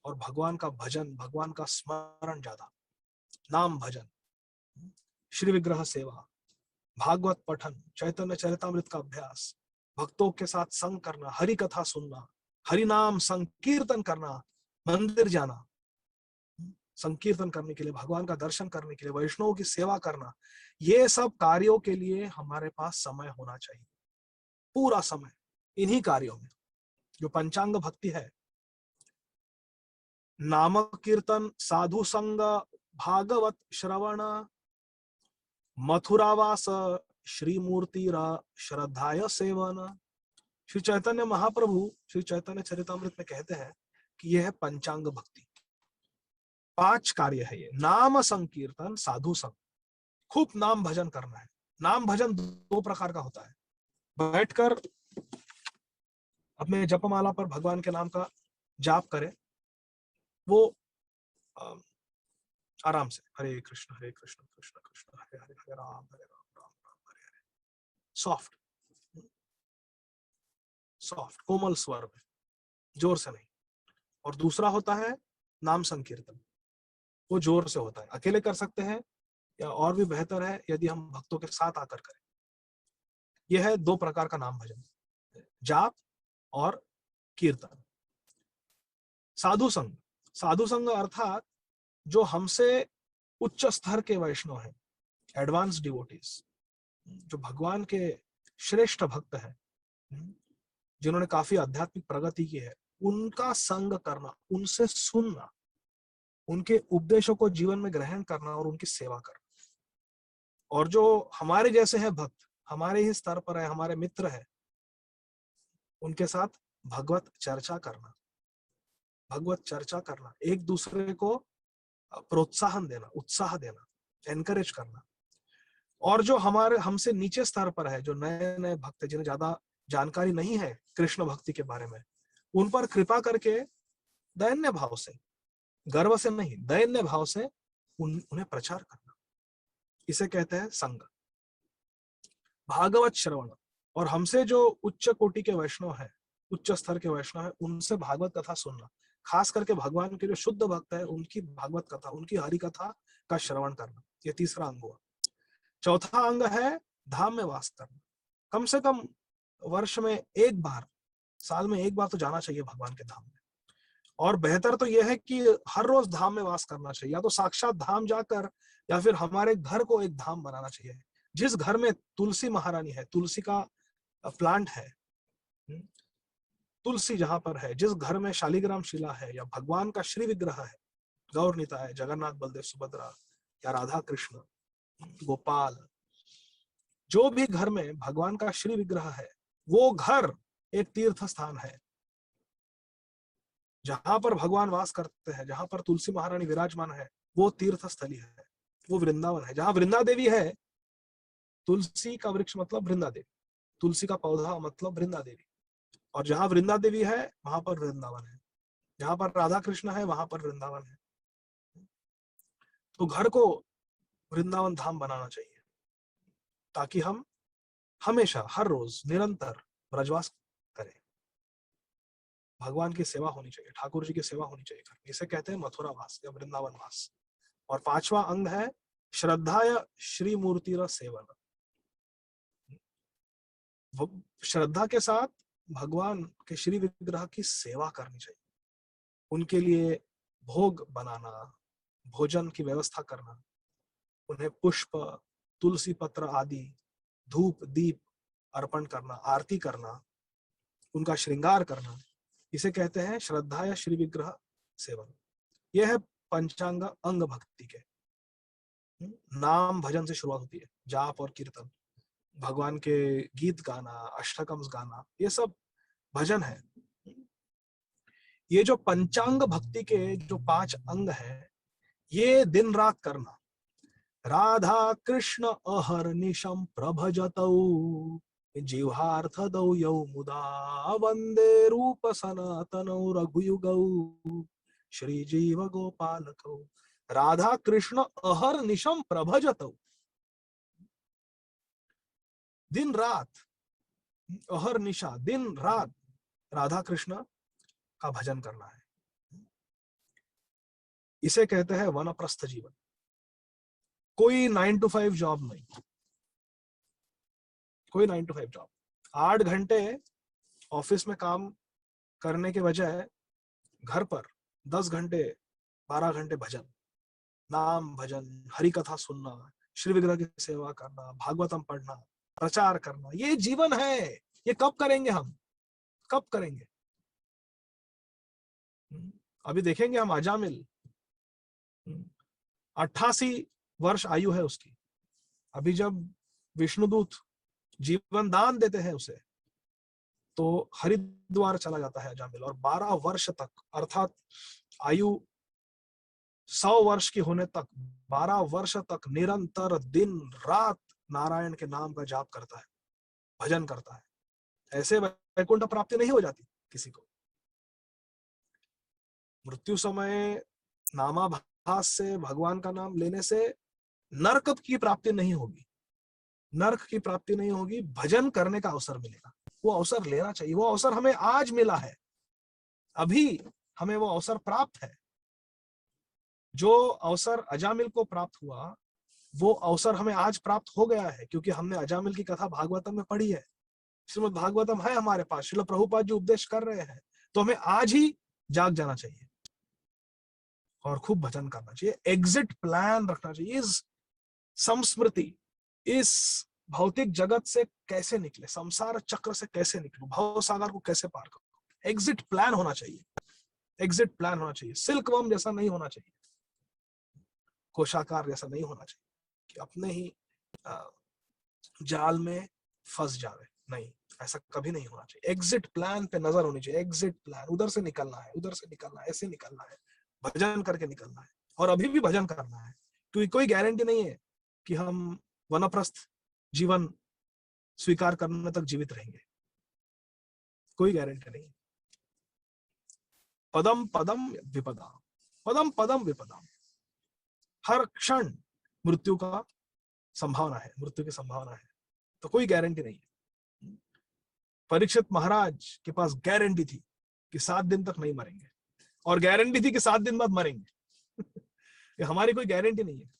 और भगवान का भजन, भगवान का स्मरण ज्यादा। नाम भजन, श्री विग्रह सेवा, भागवत पठन, चैतन्य चरितामृत का अभ्यास, भक्तों के साथ संग करना, हरि कथा सुनना, हरि नाम संकीर्तन करना, मंदिर जाना संकीर्तन करने के लिए, भगवान का दर्शन करने के लिए, वैष्णवों की सेवा करना, ये सब कार्यों के लिए हमारे पास समय होना चाहिए। पूरा समय इन्हीं कार्यों में। जो पंचांग भक्ति है, नाम कीर्तन, साधु संग, भागवत श्रवण, मथुरावास, श्री मूर्ति श्रद्धाय सेवन। श्री चैतन्य महाप्रभु श्री चैतन्य चरितामृत में कहते हैं कि यह है पंचांग भक्ति। 5 कार्य है ये। नाम संकीर्तन, साधु संग, खूब नाम भजन करना है। नाम भजन 2 प्रकार का होता है। बैठकर अपने जपमाला पर भगवान के नाम का जाप करें, वो आराम से, हरे कृष्ण कृष्ण कृष्ण हरे हरे, हरे राम राम राम हरे हरे। सॉफ्ट सॉफ्ट कोमल स्वर में, जोर से नहीं। और दूसरा होता है नाम संकीर्तन, वो जोर से होता है। अकेले कर सकते हैं, या और भी बेहतर है यदि हम भक्तों के साथ आकर करें। यह है 2 प्रकार का नाम भजन, जाप और कीर्तन। साधु संग, साधु संग अर्थात जो हमसे उच्च स्तर के वैष्णव हैं, एडवांस डिवोटीज, जो भगवान के श्रेष्ठ भक्त हैं, जिन्होंने काफी आध्यात्मिक प्रगति की है, उनका संग करना, उनसे सुनना, उनके उपदेशों को जीवन में ग्रहण करना और उनकी सेवा करना। और जो हमारे जैसे हैं भक्त, हमारे ही स्तर पर है, हमारे मित्र है, उनके साथ भगवत चर्चा करना, भगवत चर्चा करना, एक दूसरे को प्रोत्साहन देना, उत्साह देना, एनकरेज करना। और जो हमारे हमसे नीचे स्तर पर है, जो नए नए भक्त, जिन्हें ज्यादा जानकारी नहीं है कृष्ण भक्ति के बारे में, उन पर कृपा करके दैन्य भाव से, गर्व से नहीं, दैन्य भाव से उन्हें प्रचार करना, इसे कहते हैं संग। भागवत श्रवण, और हमसे जो उच्च कोटि के वैष्णव है, उच्च स्तर के वैष्णव है, उनसे भागवत कथा सुनना। खास करके भगवान के जो शुद्ध भक्त है, उनकी भागवत कथा, उनकी हरि कथा का श्रवण करना। ये तीसरा अंग हुआ। चौथा अंग है धाम में वास करना। कम से कम वर्ष में एक बार, साल में एक बार तो जाना चाहिए भगवान के धाम में। और बेहतर तो यह है कि हर रोज धाम में वास करना चाहिए, या तो साक्षात धाम जाकर, या फिर हमारे घर को एक धाम बनाना चाहिए। जिस घर में तुलसी महारानी है, तुलसी का प्लांट है, तुलसी जहां पर है, जिस घर में शालिग्राम शिला है, या भगवान का श्री विग्रह है, गौर निताय, जगन्नाथ बलदेव सुभद्रा, या राधा कृष्ण गोपाल, जो भी घर में भगवान का श्री विग्रह है, वो घर एक तीर्थ स्थान है। जहां पर भगवान वास करते हैं, जहां पर तुलसी महारानी विराजमान है, वो तीर्थ स्थली है, वो वृंदावन है। जहां वृंदा देवी है, तुलसी का वृक्ष मतलब वृंदा देवी, तुलसी का पौधा मतलब वृंदा देवी, और जहां वृंदा देवी है वहां पर वृंदावन है, जहां पर राधा कृष्ण है वहां पर वृंदावन है। तो घर को वृंदावन धाम बनाना चाहिए, ताकि हम हमेशा हर रोज निरंतर ब्रजवास करें। भगवान की सेवा होनी चाहिए, ठाकुर जी की सेवा होनी चाहिए घर में। इसे कहते हैं मथुरा वास या वृंदावन वास। और पांचवा अंग है श्रद्धाया श्री मूर्ति र सेवन। श्रद्धा के साथ भगवान के श्री विग्रह की सेवा करनी चाहिए, उनके लिए भोग बनाना, भोजन की व्यवस्था करना, उन्हें पुष्प, तुलसी पत्र आदि, धूप दीप अर्पण करना, आरती करना, उनका श्रृंगार करना, इसे कहते हैं श्रद्धा या श्री विग्रह सेवन। यह है पंचांग अंग भक्ति के। नाम भजन से शुरुआत होती है, जाप और कीर्तन, भगवान के गीत गाना, अष्टकम्स गाना, ये सब भजन है। ये जो पंचांग भक्ति के जो 5 अंग हैं, ये दिन रात करना। राधा कृष्ण अहर्निशम प्रभजतौ जीवार्थदौ यौ मुदा वंदे रूप सनातनौ रघुयुगौ श्री जीव गोपालकौ। राधा कृष्ण अहर्निशम प्रभजतौ, दिन रात, अहर्निशा दिन रात राधा कृष्ण का भजन करना है। इसे कहते हैं वनप्रस्थ जीवन। कोई 9 to 5 जॉब नहीं, कोई 9 to 5 जॉब। 8 घंटे ऑफिस में काम करने के बजाय घर पर 10 घंटे 12 घंटे भजन, नाम भजन, हरि कथा सुनना, श्री विग्रह की सेवा करना, भागवतम पढ़ना, प्रचार करना, ये जीवन है। ये कब करेंगे हम, कब करेंगे? अभी देखेंगे हम अजामिल, 88 वर्ष आयु है उसकी। अभी जब विष्णुदूत जीवन दान देते हैं उसे, तो हरिद्वार चला जाता है अजामिल, और 12 वर्ष तक, अर्थात आयु 100 वर्ष की होने तक 12 वर्ष तक निरंतर दिन रात नारायण के नाम का जाप करता है, भजन करता है। ऐसे वैकुंठ प्राप्ति नहीं हो जाती किसी को। मृत्यु समय नामाभास से, भगवान का नाम लेने से नरक की प्राप्ति नहीं होगी, नरक की प्राप्ति नहीं होगी, भजन करने का अवसर मिलेगा। वो अवसर लेना चाहिए। वो अवसर हमें आज मिला है, अभी हमें वो अवसर प्राप्त है। जो अवसर अजामिल को प्राप्त हुआ, वो अवसर हमें आज प्राप्त हो गया है, क्योंकि हमने अजामिल की कथा भागवतम में पढ़ी है। श्रीमद् भागवतम है हमारे पास, श्रील प्रभुपाद जी उपदेश कर रहे हैं, तो हमें आज ही जाग जाना चाहिए और खूब भजन करना चाहिए। एग्जिट प्लान रखना चाहिए। इस संस्मृति, इस भौतिक जगत से कैसे निकले, संसार चक्र से कैसे निकलूं, भव सागर को कैसे पार करूं, एग्जिट प्लान होना चाहिए। एग्जिट प्लान होना चाहिए। सिल्कवर्म जैसा नहीं होना चाहिए, कोशाकार जैसा नहीं होना चाहिए कि अपने ही जाल में फंस जावे। नहीं, ऐसा कभी नहीं होना चाहिए। एग्जिट प्लान पे नजर होनी चाहिए। एग्जिट प्लान, उधर से निकलना है, उधर से निकलना है, ऐसे निकलना है, भजन करके निकलना है, और अभी भी भजन करना है। क्योंकि कोई गारंटी नहीं है कि हम वनप्रस्थ जीवन स्वीकार करने तक जीवित रहेंगे, कोई गारंटी नहीं। पदम पदम विपदा, पदम पदम विपदा, हर क्षण मृत्यु का संभावना है, मृत्यु की संभावना है, तो कोई गारंटी नहीं है। परीक्षित महाराज के पास गारंटी थी कि 7 दिन तक नहीं मरेंगे, और गारंटी थी कि 7 दिन बाद मरेंगे। हमारी कोई गारंटी नहीं है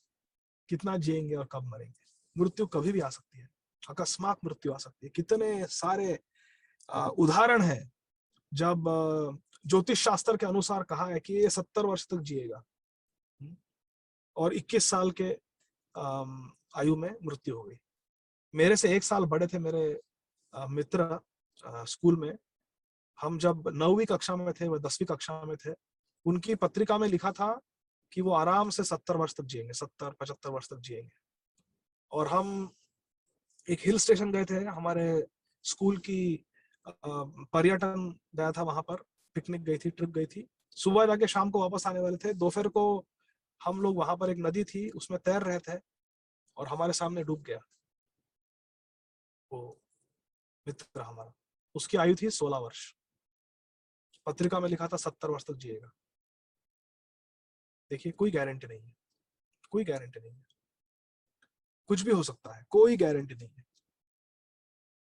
कितना जिएंगे और कब मरेंगे। मृत्यु कभी भी आ सकती है, अकस्मात मृत्यु आ सकती है। कितने सारे उदाहरण है जब ज्योतिष शास्त्र के अनुसार कहा है कि ये 70 वर्ष तक जिएगा, और 21 साल के आयु में मृत्यु हो गई। मेरे से 1 साल बड़े थे मेरे मित्र स्कूल में। हम जब 9वीं कक्षा में थे, वह 10वीं कक्षा में थे, उनकी पत्रिका में लिखा था कि वो आराम से 70 वर्ष तक जिएंगे, 70-75 वर्ष तक जिएंगे। और हम एक हिल स्टेशन गए थे, हमारे स्कूल की पर्यटन गया था वहां पर, पिकनिक गई थी, ट्रिप गई थी। सुबह जाके शाम को वापस आने वाले थे। दोपहर को हम लोग वहां पर एक नदी थी, उसमें तैर रहे थे और हमारे सामने डूब गया वो मित्र हमारा। उसकी आयु थी 16 वर्ष। पत्रिका में लिखा था 70 वर्ष तक जिएगा। देखिए, कोई गारंटी नहीं है, कोई गारंटी नहीं है, कुछ भी हो सकता है, कोई गारंटी नहीं है।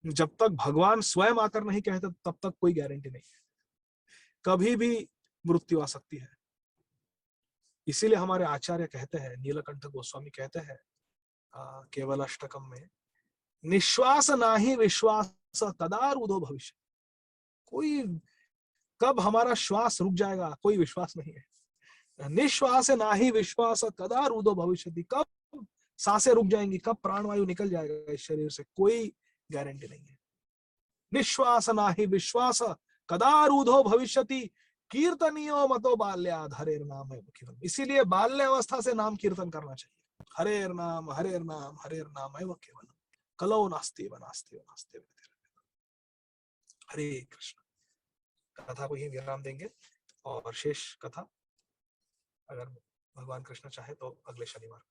जब तक भगवान स्वयं आकर नहीं कहते तब तक कोई गारंटी नहीं है, कभी भी मृत्यु आ सकती है। इसीलिए हमारे आचार्य कहते हैं, नीलकंठ गोस्वामी कहते हैं केवल अष्टकम में, निश्वास नाही विश्वास कदा रूढ़ो भविष्य। कोई कब हमारा श्वास रुक जाएगा कोई विश्वास नहीं है। निश्वास नाही विश्वास कदा रूढ़ो भविष्य, कब सांसें रुक जाएंगी, कब प्राणवायु निकल जाएगा इस शरीर से, कोई गारंटी नहीं है। निश्वास नाही विश्वास कदा रूढ़ो भविष्यति, कीर्तनियो मतो बाल्याद हरेर नाम है केवल। इसीलिए बाल्य अवस्था से नाम कीर्तन करना चाहिए। हरेर नाम हरेर नाम हरेर नाम है वो केवल, कलो नास्ति नास्ति नास्ति। हरे कृष्ण। कथा को ही विराम देंगे और शेष कथा अगर भगवान कृष्ण चाहे तो अगले शनिवार।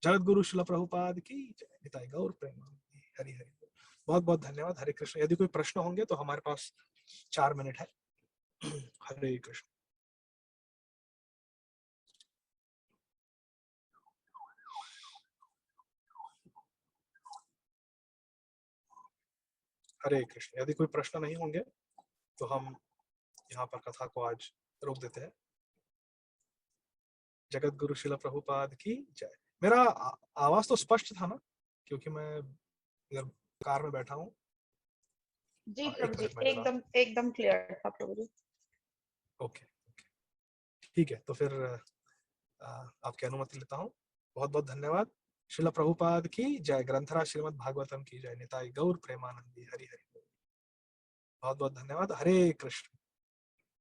जगत गुरु श्रील प्रभुपाद की जय। निताई गौर प्रेमानंद। हरि हरि। बहुत बहुत धन्यवाद। हरे कृष्ण। यदि कोई प्रश्न होंगे तो हमारे पास 4 मिनट है। हरे कृष्ण। हरे कृष्ण। यदि कोई प्रश्न नहीं होंगे तो हम यहाँ पर कथा को आज रोक देते हैं। जगत गुरु श्रील प्रभुपाद की जय। मेरा आवाज तो स्पष्ट था ना, क्योंकि मैं इधर कार में बैठा हूँ। जी प्रभु जी, एक मिनट एकदम एकदम क्लियर था प्रभु जी। ओके, ठीक है। तो फिर आपकी अनुमति लेता हूँ। बहुत बहुत धन्यवाद। श्रील प्रभुपाद की जय। ग्रंथराज श्रीमद् भागवतम की जय। निताई गौर प्रेमानंदी। हरि हरि। बहुत बहुत धन्यवाद। हरे कृष्ण।